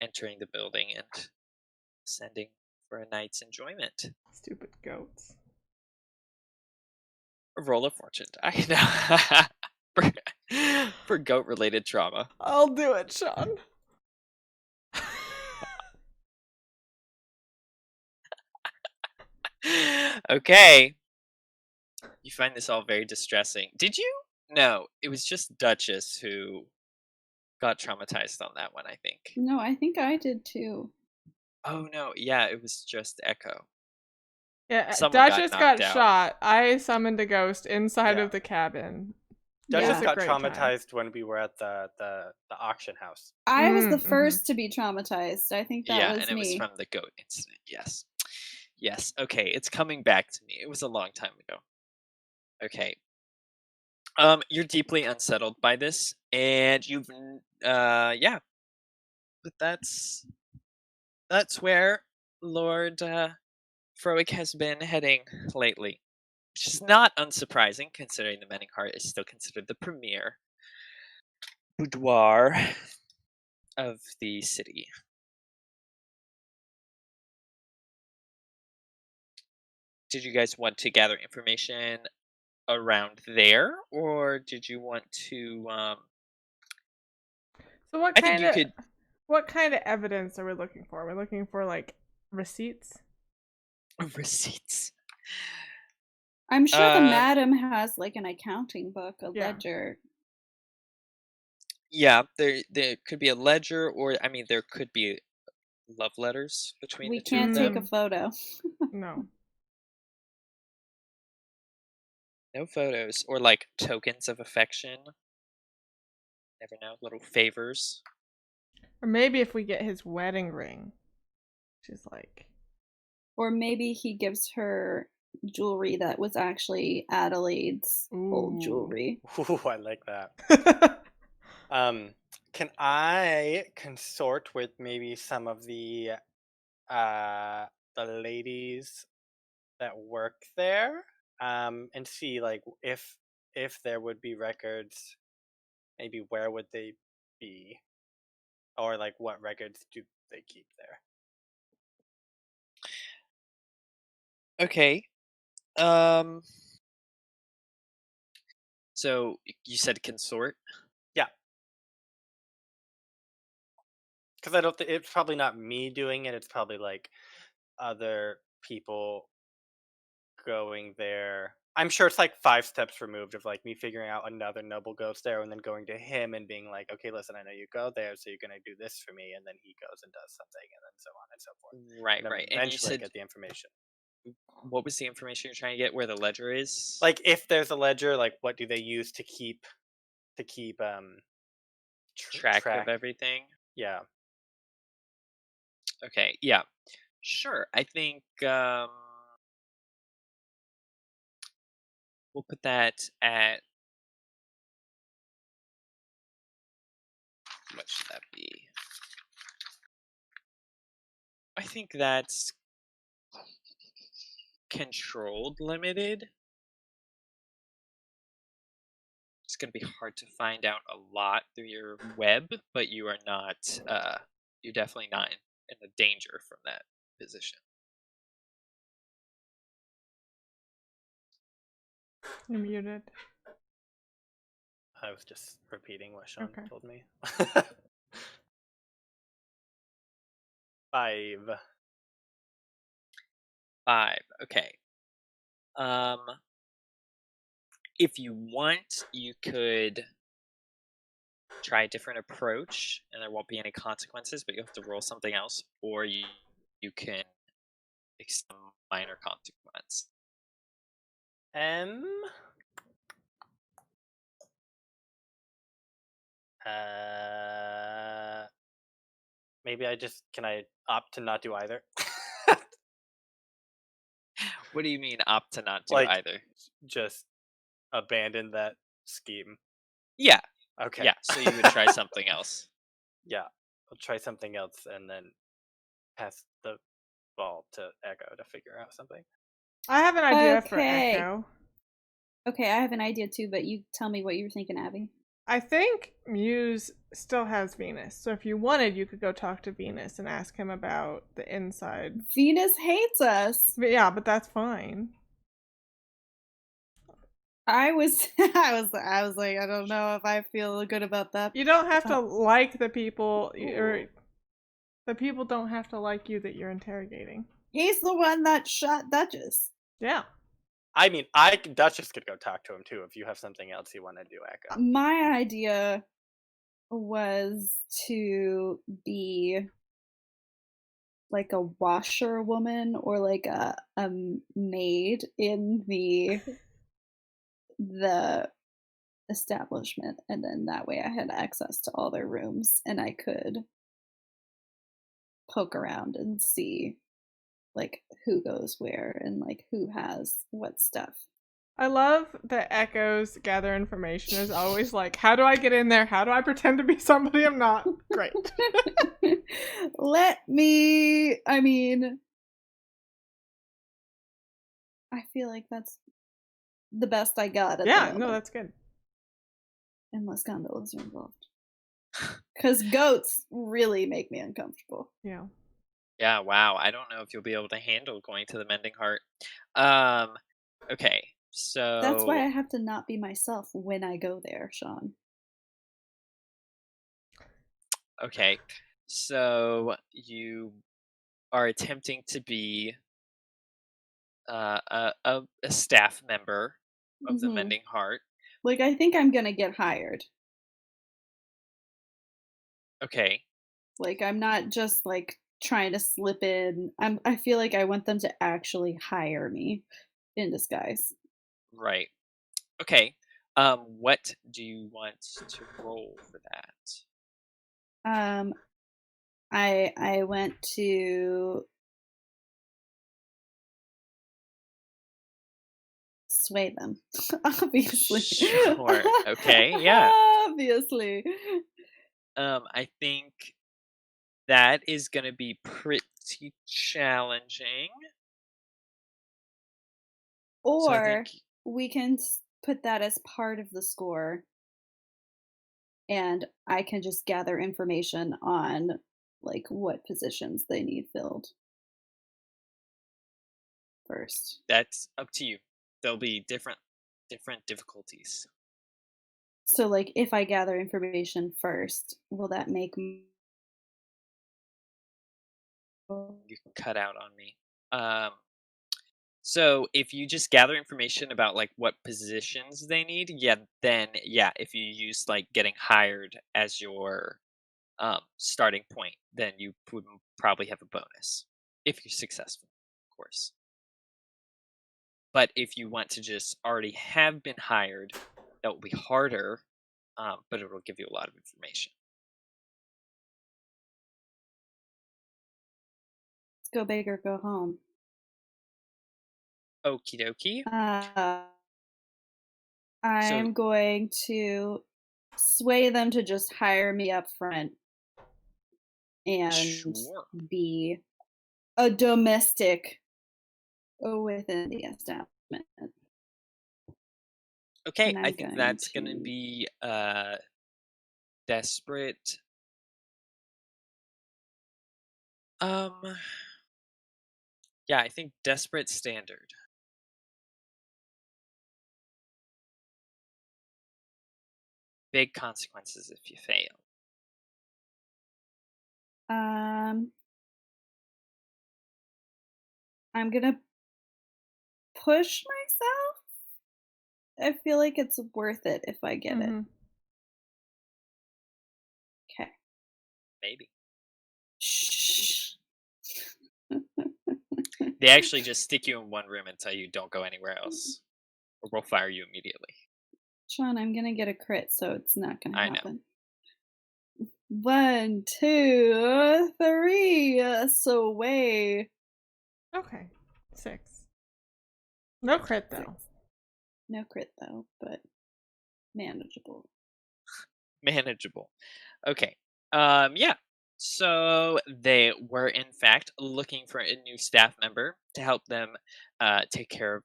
entering the building and ascending for a night's enjoyment. Stupid goats. A roll of fortune die. for goat-related trauma. I'll do it, Sean. Okay. You find this all very distressing. Did you? No, it was just Duchess who got traumatized on that one, I think. No, I think I did too. Oh no, yeah, it was just Echo. Yeah, Someone Duchess got got knocked out. shot. I summoned a ghost inside Yeah. of the cabin. Duchess Yeah. got Great time. traumatized when we were at the auction house. I was the Mhm. first to be traumatized. I think that Yeah, was and it was me. from the goat incident. Yes. Yes. Okay, it's coming back to me. It was a long time ago. Okay. You're deeply unsettled by this, and you've yeah. But that's where Lord Froic has been heading lately. Which is not unsurprising considering the Mending Heart is still considered the premier boudoir of the city. Did you guys want to gather information around there, or did you want to So what I think kind you of could evidence are we looking for? Are we looking for like receipts? receipts. I'm sure the Um, madam has like an accounting book, a Yeah. ledger. Yeah, there could be a ledger, or I mean there could be love letters between We the two of can't take a them. photo. No. No photos, or like tokens of affection. Never know, little favors. Or maybe if we get his wedding ring. She's like, Or maybe he gives her jewelry that was actually Adelaide's old ooh. jewelry. Ooh, I like that. Can I consort with maybe some of the ladies that work there, and see like if there would be records, maybe where would they be, or like what records do they keep there? Okay. So you said consort? Yeah, because I don't think it's probably not me doing it. It's probably like other people going there. I'm sure it's like 5 steps removed of like me figuring out another noble goes there and then going to him and being like, okay, listen, I know you go there, so you're gonna do this for me, and then he goes and does something, and then so on and so forth. Right, And then right. And you eventually I said get the information. what was the information you're trying to get? Where the ledger is? Like if there's a ledger, like what do they use to keep track of everything. Yeah. Okay, yeah. Sure. I think we'll put that at what should that be? I think that's controlled limited. It's going to be hard to find out a lot through your web, but you are not you're definitely not in the danger from that position. You're muted. I was just repeating what Sean Okay. told me. 5. 5. Okay. If you want, you could try a different approach and there won't be any consequences, but you have to roll something else, or you can accept a minor consequence. Maybe can I opt to not do either? What do you mean opt to not do Like, either? just abandon that scheme. Yeah, Okay. yeah. So you would try something else. Yeah, I'll try something else and then pass the ball to Echo to figure out something. I have an idea for Okay. Echo. Okay, I have an idea too, but you tell me what you were thinking, Abby. I think Muse still has Venus, so if you wanted, you could go talk to Venus and ask him about the inside. Venus hates us. But yeah, but that's fine. I was I was like, I don't know if I feel good about that. You don't have to like the people, or the people don't have to like you that you're interrogating. He's the one that shot Duchess. Yeah. I mean, Duchess could go talk to him too if you have something else you want to do, Echo. My idea was to be like a washerwoman or like a maid in the establishment, and then that way I had access to all their rooms and I could poke around and see like who goes where and like who has what stuff. I love that Echo's gather information is always like, how do I get in there? How do I pretend to be somebody I'm not? Great. I mean, I feel like that's the best I got at the Yeah, moment. no, that's good. Unless scoundrels are involved. Because goats really make me uncomfortable. Yeah. Yeah, wow. I don't know if you'll be able to handle going to the Mending Heart. Okay, so That's why I have to not be myself when I go there, Sean. okay, so you are attempting to be a staff member of the Mhm. Mending Heart. Like, I think I'm gonna get hired. Okay, Like, I'm not just like trying to slip in. I feel like I want them to actually hire me in disguise. right. Okay. What do you want to roll for that? Um, I went to sway them, obviously. Sure. Okay. Yeah. Obviously. I think that is going to be pretty challenging. So I Or think we can put that as part of the score, and I can just gather information on like what positions they need filled first. that's up to you. There'll be different difficulties. So, like, if I gather information first, will that make me? You can cut out on me. So if you just gather information about like what positions they need, yeah, then yeah, if you use like getting hired as your starting point, then you would probably have a bonus if you're successful, of course. But if you want to just already have been hired, that will be harder, but it will give you a lot of information. Let's go big or go home. Okie dokie. I'm going to sway them to just hire me up front and Sure. be a domestic within the establishment. Okay, And I I'm think going that's going to to- be desperate. Yeah, I think desperate standard. Big consequences if you fail. I'm gonna push myself. I feel like it's worth it if I get it. Mhm. Okay. Maybe. Shh. They actually just stick you in one room and tell you don't go anywhere else, or we'll fire you immediately. Sean, I'm gonna get a crit, so it's not gonna I know. happen. 1, 2, 3. So way. Okay. 6. No crit though. 6. No crit though, but manageable. Manageable. Okay. Yeah. So they were in fact looking for a new staff member to help them take care of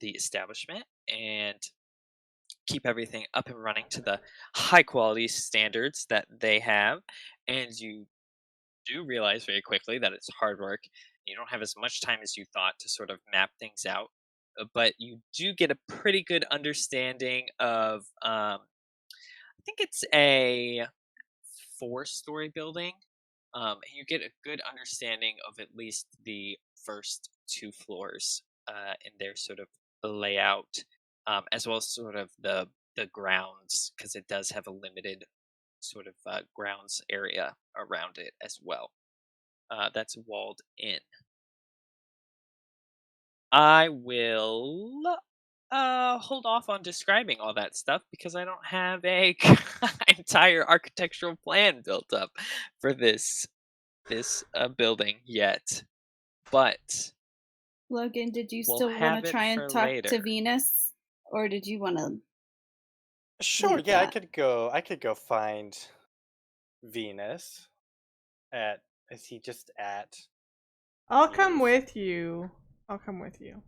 the establishment and keep everything up and running to the high quality standards that they have. And you do realize very quickly that it's hard work. You don't have as much time as you thought to sort of map things out, but you do get a pretty good understanding of. I think it's a 4-story building. You get a good understanding of at least the first 2 floors in their sort of layout, as well as sort of the grounds, because it does have a limited sort of grounds area around it as well. That's walled in. I will hold off on describing all that stuff because I don't have a entire architectural plan built up for this building yet. But Logan, did you we'll still want have to it try for and talk to later. Venus, or did you want to Sure, leave yeah, that? I could go find Venus at is he just at I'll come Venus? with you. I'll come with you.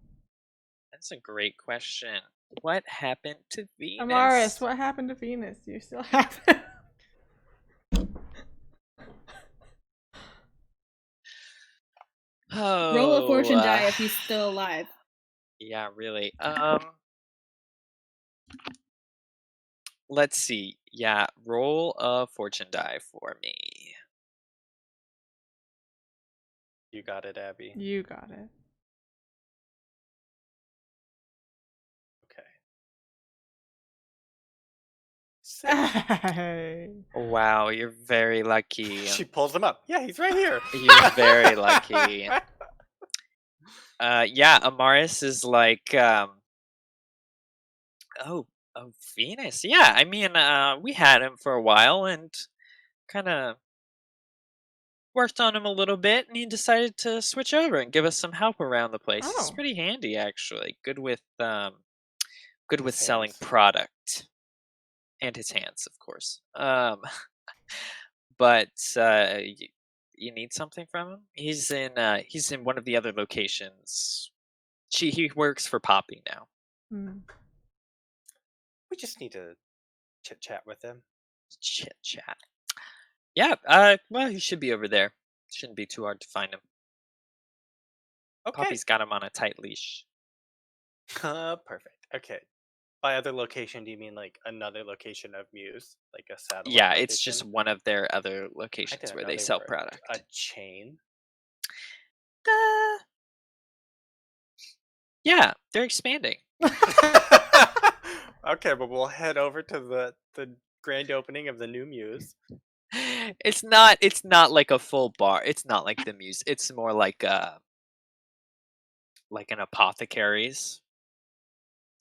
That's a great question. What happened to Amaris, Venus? what happened to Venus? Do you still have it? Roll a fortune Oh, die if he's still alive. yeah, really. Let's see. Yeah, roll a fortune die for me. You got it, Abby. You got it. Okay. 6. Hey. Wow, you're very lucky. She pulls him up. Yeah, he's right here. You're very lucky. Yeah, Amaris is like, oh, Venus. Yeah, I mean, we had him for a while and kind of worked on him a little bit, and he decided to switch over and give us some help around the place. He's Oh. pretty handy, actually. Good with His selling hands. product, and his hands, of course. But you need something from him. He's in one of the other locations. He works for Poppy now. Hmm. We just need to chit chat with him. Chit chat. Yeah. Well, he should be over there. Shouldn't be too hard to find him. Okay. Poppy's got him on a tight leash. Perfect. Okay. By other location, do you mean like another location of Muse, like a satellite? Yeah, location? it's just one of their other I locations didn't where know they they sell were product. a chain. Yeah, they're expanding. Okay, but we'll head over to the grand opening of the new Muse. It's not like a full bar. It's not like the Muse. It's more like an apothecary's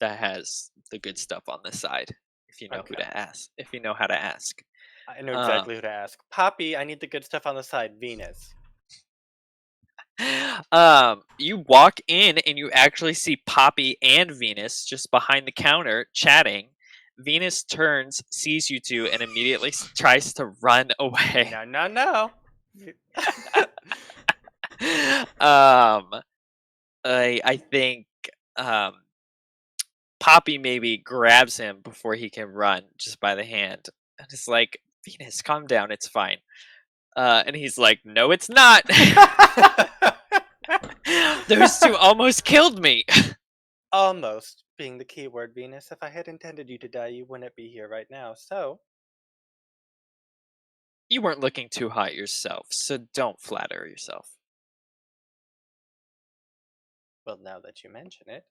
that has the good stuff on the side. If you know who Okay. to ask. If you know how to ask. I know exactly who to ask. Poppy, I need the good stuff on the side. Venus. You walk in and you actually see Poppy and Venus just behind the counter chatting. Venus turns, sees you two, and immediately tries to run away. No. I think Poppy maybe grabs him before he can run just by the hand, and it's like, Venus, calm down, it's fine. And he's like, no, it's not. Those two almost killed me. Almost being the key word, Venus. If I had intended you to die, you wouldn't be here right now. So, You weren't looking too hot yourself, so don't flatter yourself. well, now that you mention it.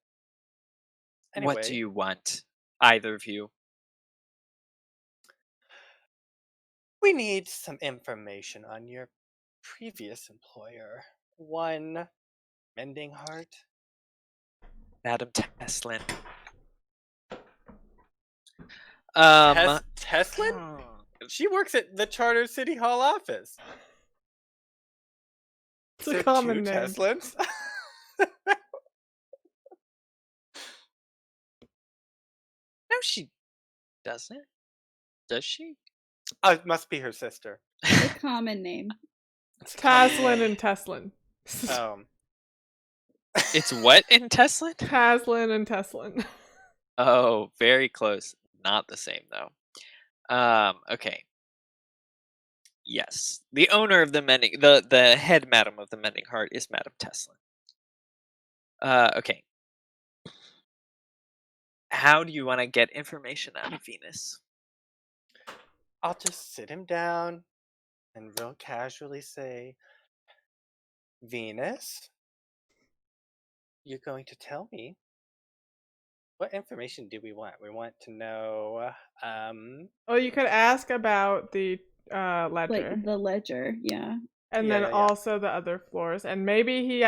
What do Anyway, you want, either of you? we need some information on your previous employer. One Mending Heart. Madam Teslin. Teslin? Hmm. She works at the Charter City Hall office. It's Is a there common two name. Teslans? No, she doesn't. Does she? Oh, it must be her sister. It's a common name. It's a common Taslin name. and Teslin. It's what in Tesla? Taslin and Teslin. Oh, very close. Not the same though. Okay. Yes. The owner of the mending the head madam of the mending heart is Madam Tesla. Okay. How do you want to get information out of Venus? I'll just sit him down and real casually say, Venus, you're going to tell me what information do we want? We want to know, Oh, you could ask about the Like ledger. the ledger, yeah. And Yeah, then yeah, yeah. also the other floors. And maybe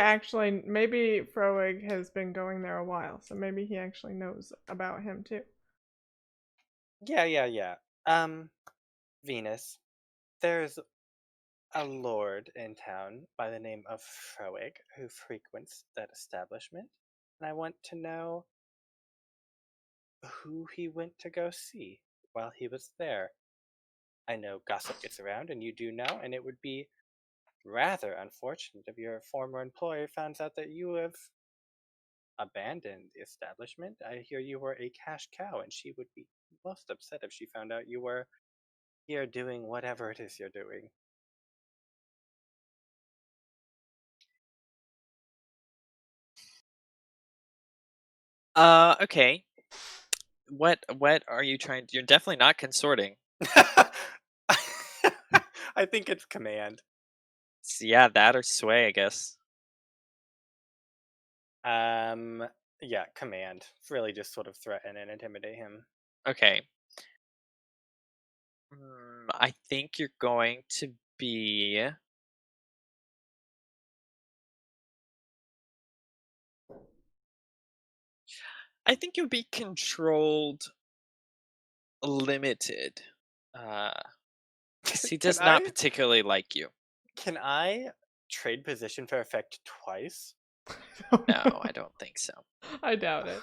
Froeg has been going there a while, so maybe he actually knows about him too. Yeah. Venus, there's a lord in town by the name of Froeg who frequents that establishment, and I want to know who he went to go see while he was there. I know gossip gets around, and you do know, and it would be rather unfortunate if your former employer finds out that you have abandoned the establishment. I hear you were a cash cow, and she would be most upset if she found out you were here doing whatever it is you're doing. Okay. What are you trying you're definitely not consorting. I think it's command. Yeah, that or sway, I guess. Yeah, command. Really just sort of threaten and intimidate him. Okay. I think you're going to be I think you'll be controlled limited. Because he does not particularly like you. Can I trade position for effect twice? No, I don't think so. I doubt it.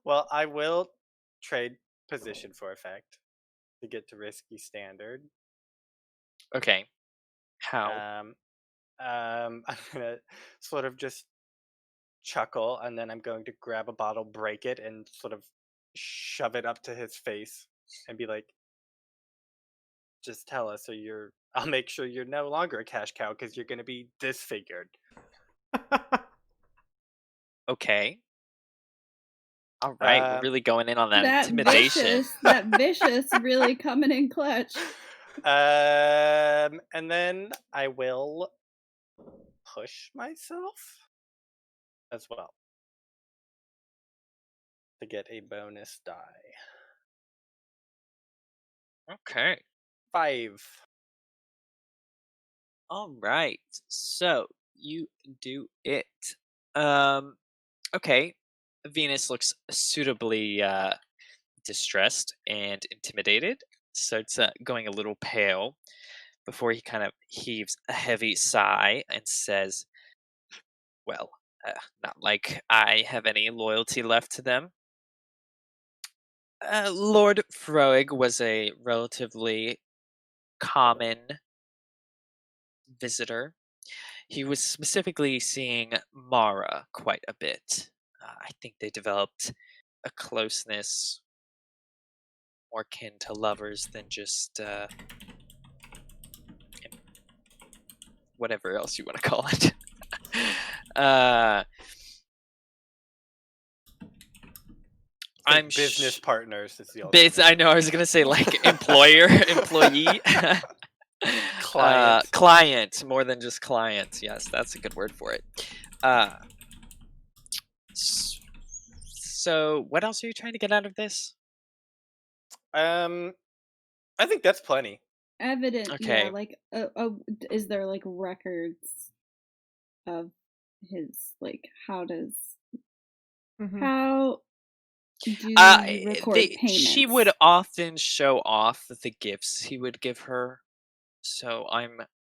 Well, I will trade position for effect to get to risky standard. Okay. How? I'm gonna sort of just chuckle, and then I'm going to grab a bottle, break it, and sort of shove it up to his face, and be like, "Just tell us, or I'll make sure you're no longer a cash cow because you're gonna be disfigured." Okay. All right, we're really going in on that intimidation. That vicious really coming in clutch. And then I will push myself as well to get a bonus die. Okay. 5. All right. So you do it. Okay. Venus looks suitably distressed and intimidated. Starts going a little pale before he kind of heaves a heavy sigh and says, "Well, not like I have any loyalty left to them." Lord Froeg was a relatively common visitor. He was specifically seeing Mara quite a bit. I think they developed a closeness more akin to lovers than just whatever else you want to call it. I'm business partners is the I know I was gonna say like employer, employee, client more than just client. Yes, that's a good word for it. So what else are you trying to get out of this? I think that's plenty. Evident, Okay. yeah. Like, is there like records of his, like, how does how Do you record She payments? would often show off the gifts he would give her. So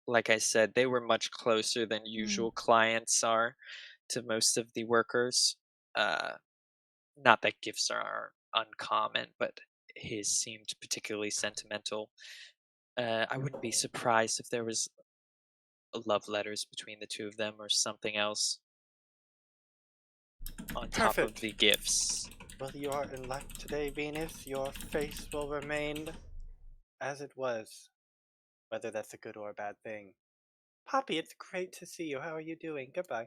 like I said, they were much closer than usual clients are to most of the workers. Not that gifts are uncommon, but his seemed particularly sentimental. I wouldn't be surprised if there was love letters between the two of them or something else on top of Perfect. the gifts. Well, you are in luck today, Venus. Your face will remain as it was, whether that's a good or a bad thing. Poppy, it's great to see you. How are you doing? Goodbye.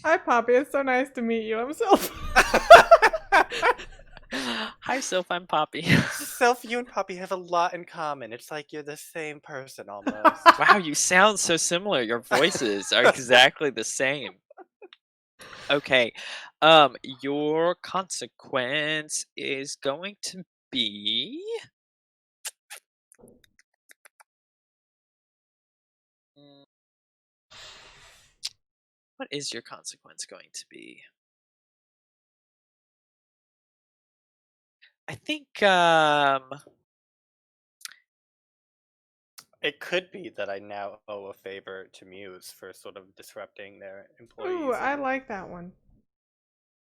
Hi, Poppy. It's so nice to meet you. I'm Sylph. Hi, Sylph. I'm Poppy. Sylph, you and Poppy have a lot in common. It's like you're the same person almost. Wow, you sound so similar. Your voices are exactly the same. Okay. Your consequence is going to be Mm, what is your consequence going to be? I think It could be that I now owe a favor to Muse for sort of disrupting their employees. Ooh, I and like that one.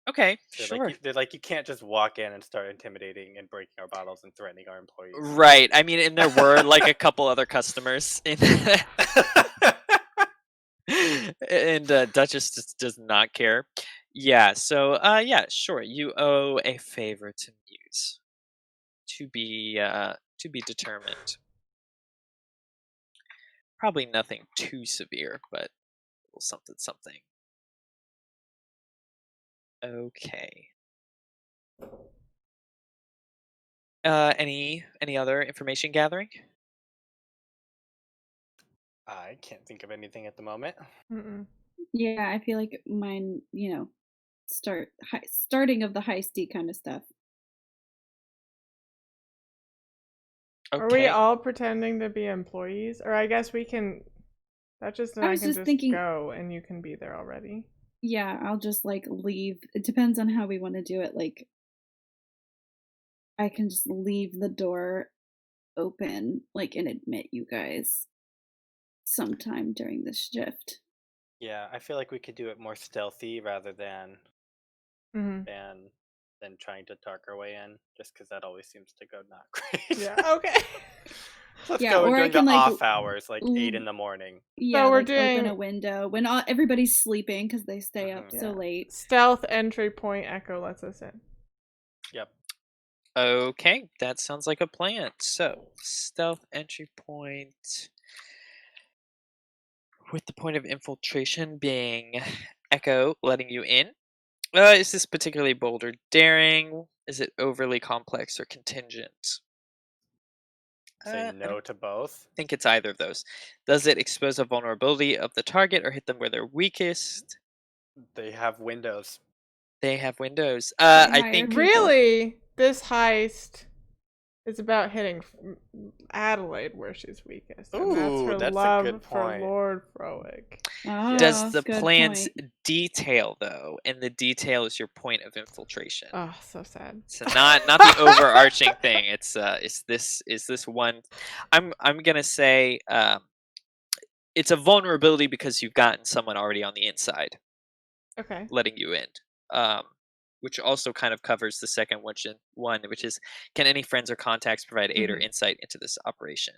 okay, they're sure. they're like, you can't just walk in and start intimidating and breaking our bottles and threatening our employees. Right. I mean, and there were like a couple other customers in and Duchess just does not care. Yeah, so yeah, sure. You owe a favor to Muse to be determined. Probably nothing too severe, but something something. Okay. Any other information gathering? I can't think of anything at the moment. Mm-mm. Yeah, I feel like mine, starting of the heisty kind of stuff. Are we Okay. all pretending to be employees? Or I guess we can. That just I I was can just just thinking- go and you can be there already. Yeah, I'll just like leave. It depends on how we want to do it. Like, I can just leave the door open, like, and admit you guys sometime during the shift. Yeah, I feel like we could do it more stealthy rather than Mm-hmm. than trying to talk our way in, just because that always seems to go not great. Yeah. Okay. Let's Yeah, go or I during the can, like, off hours, like 8 in the morning. Yeah, we're like open doing- a window when everybody's sleeping because they stay up so Yeah. late. Stealth entry point. Echo lets us in. Yep. Okay, that sounds like a plan. So, stealth entry point with the point of infiltration being Echo letting you in. Is this particularly bold or daring? Is it overly complex or contingent? Say I no to both. think it's either of those. Does it expose a vulnerability of the target or hit them where they're weakest? They have windows. They have windows. They I hire think people. Really, this heist is about hitting Adelaide where she's weakest. And that's Ooh, her that's a love good for point. Lord Frowick. Oh, does the good plan's point. detail though, and the detail is your point of infiltration. Oh, so sad. So not the overarching thing. It's this one. I'm gonna say it's a vulnerability because you've gotten someone already on the inside, Okay. letting you in. Which also kind of covers the second one, which is, can any friends or contacts provide aid or insight into this operation?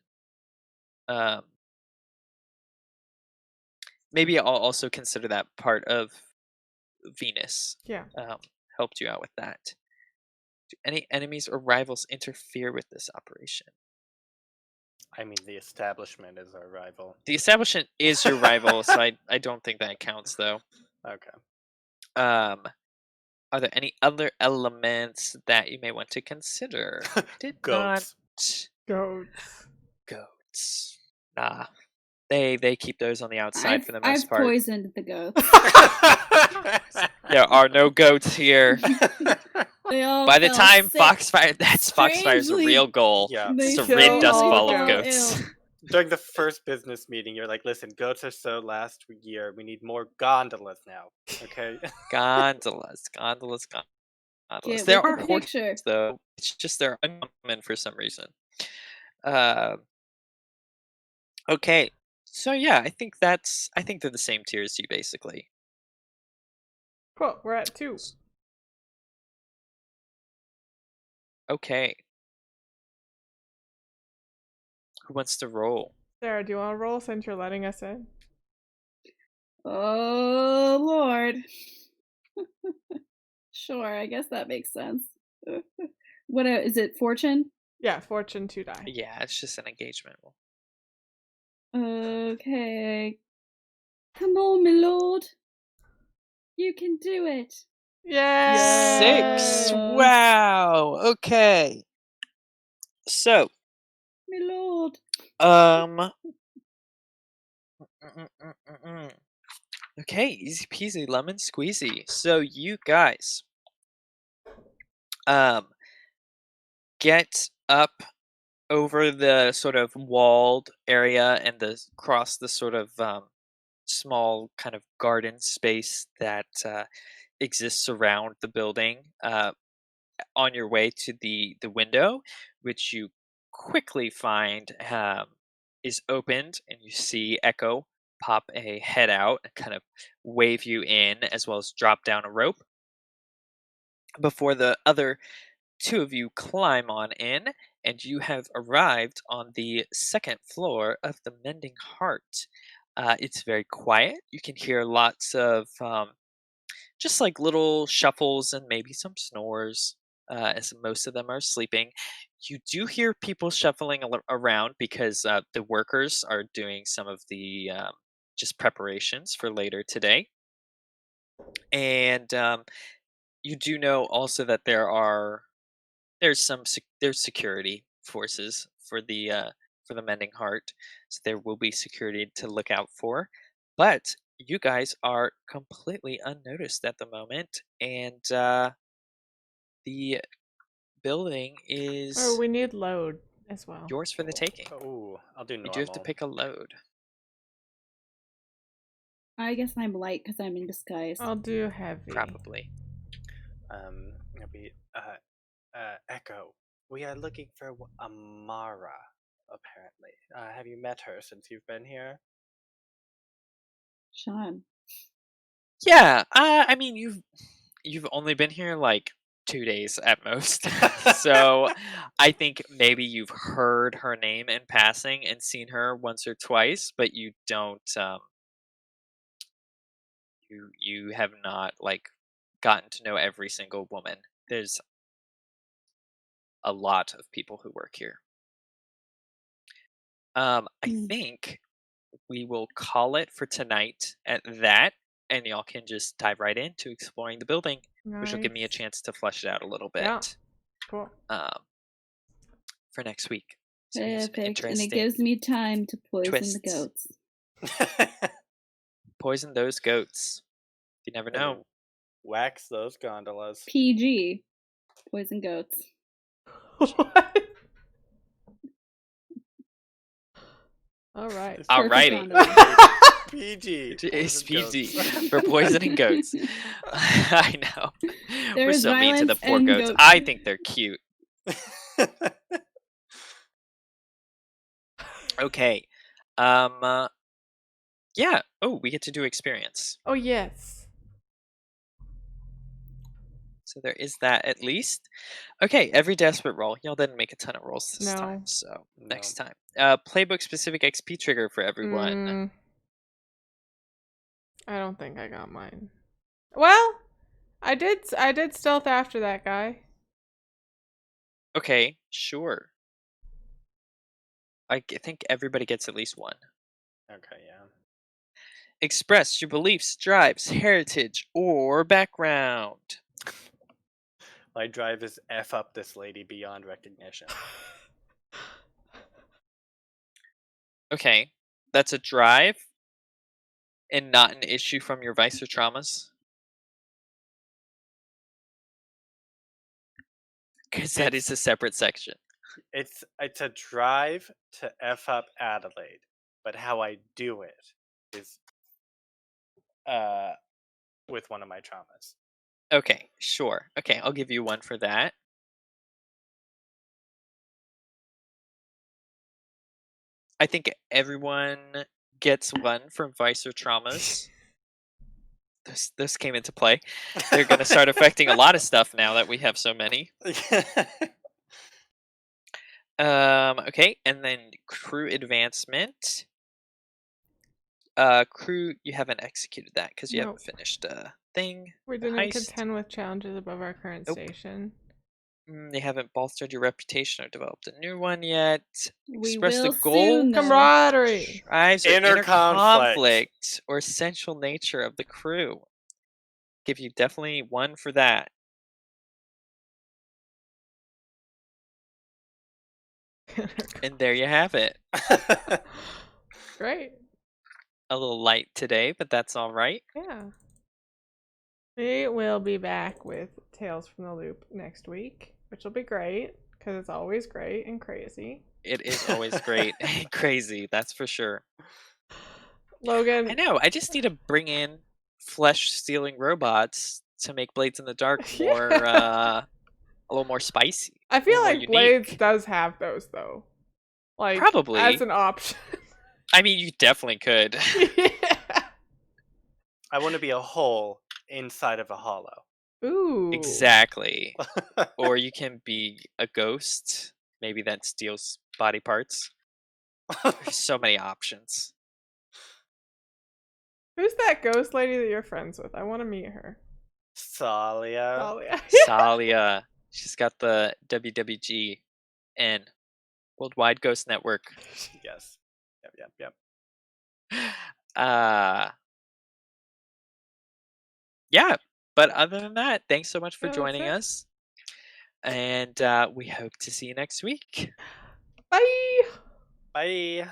Maybe I'll also consider that part of Venus. Yeah. Helped you out with that. Do any enemies or rivals interfere with this operation? I mean, the establishment is our rival. The establishment is your rival, so I don't think that counts though. Okay. Are there any other elements that you may want to consider? Did Goats. Goats. Nah. They keep those on the outside for the most I've part. poisoned the goats. There are no goats here. They all By the fell time sick. Foxfire's Strangely, real goal. Yeah. They To kill rid all Doskvol the of goats. goats. During the first business meeting, you're like, listen, goats are so last year. We need more gondolas now. Okay. Gondolas. nautilus. Get There with are the horses, picture. though. It's just they're uncommon for some reason. Uh, okay. So yeah, I think they're the same tier as you, basically. Cool. We're at 2. Okay. Who wants to roll? Sarah, do you want to roll since you're letting us in? Oh Lord. Sure, I guess that makes sense. What is it? Fortune? Yeah, fortune 2 die. Yeah, it's just an engagement roll. Okay. Come on, my lord. You can do it. Yay! 6. Wow. Okay. So, My lord. mm, mm, mm, mm, mm. Okay, easy peasy lemon squeezy. So you guys get up over the sort of walled area and across the sort of small kind of garden space that exists around the building, on your way to the window, which you quickly find is opened, and you see Echo pop a head out and kind of wave you in, as well as drop down a rope before the other two of you climb on in, and you have arrived on the second floor of the Mending Heart. It's very quiet. You can hear lots of just like little shuffles and maybe some snores, as most of them are sleeping. You do hear people shuffling around because the workers are doing some of the just preparations for later today. And you do know also that there's security forces for the Mending Heart, so there will be security to look out for. But you guys are completely unnoticed at the moment, and the building Oh, is we need load as well. yours for the taking. Ooh, I'll do You do have to normal. pick a load. I guess I'm light because I'm in disguise. I'll do heavy. Probably. It'll be Echo. We are looking for Amara. Apparently, have you met her since you've been here? Sean. Yeah. I mean, you've only been here like 2 days at most, so I think maybe you've heard her name in passing and seen her once or twice, but you don't. You have not like gotten to know every single woman. There's a lot of people who work here. I Hmm. think we will call it for tonight at that, and y'all can just dive right into exploring the building, which will give me a Nice. chance to flesh it out a little bit. Yeah. Cool. For next week. So we have some Perfect. And it interesting gives me time to poison the twists. goats. Poison those goats. You never know. And wax those gondolas. PG. Poison goats. What? All right. It's perfect Alrighty. gondola. PG. It's poison PG goats. for poisoning goats. I know. There We're is so mean to the violence poor and goats. goats. I think they're cute. Okay. Yeah. Oh, we get to do experience. Oh, yes. So there is that at least. Okay, every desperate roll. Y'all didn't make a ton of rolls this No. time, so next No. time. Playbook specific XP trigger for everyone. I don't think I got mine. Well, I did stealth after that guy. Okay, sure. Think everybody gets at least one. Okay, yeah. Express your beliefs, drives, heritage, or background. My drive is F up this lady beyond recognition. Okay, that's a drive and not an issue from your vice or traumas. Because that is a separate section. It's a drive to F up Adelaide, but how I do it is with one of my traumas. Okay, sure. Okay, I'll give you one for that. I think everyone gets one from Vice or Traumas. This came into play. They're going to start affecting a lot of stuff now that we have so many. Okay, and then crew advancement. Crew, you haven't executed that because you haven't Nope. finished a thing. We The didn't heist. contend with challenges above our current Nope. station. They haven't bolstered your reputation or developed a new one yet. We Express the will goal, soon, though. Camaraderie. drives, or Inner inner conflict. conflict or essential nature of the crew. Give you definitely one for that. And there you have it. Great. A little light today, but that's all right. Yeah. We will be back with Tales from the Loop next week, which will be great because it's always great and crazy. It is always great and crazy, that's for sure. Logan. I know. I just need to bring in flesh-stealing robots to make Blades in the Dark more, a little more spicy. I feel more like Blades unique. does have those though. Like Probably. as an option. I mean, you definitely could. Yeah. I want to be a hole inside of a hollow. Ooh. Exactly. Or you can be a ghost, maybe that steals body parts. There's so many options. Who's that ghost lady that you're friends with? I want to meet her. Salia. Talia. Salia. She's got the WWGN, Worldwide Ghost Network. Yes. Yep. Yeah, but other than that, thanks so much for Yeah, that's joining it. us. And we hope to see you next week. Bye. Bye.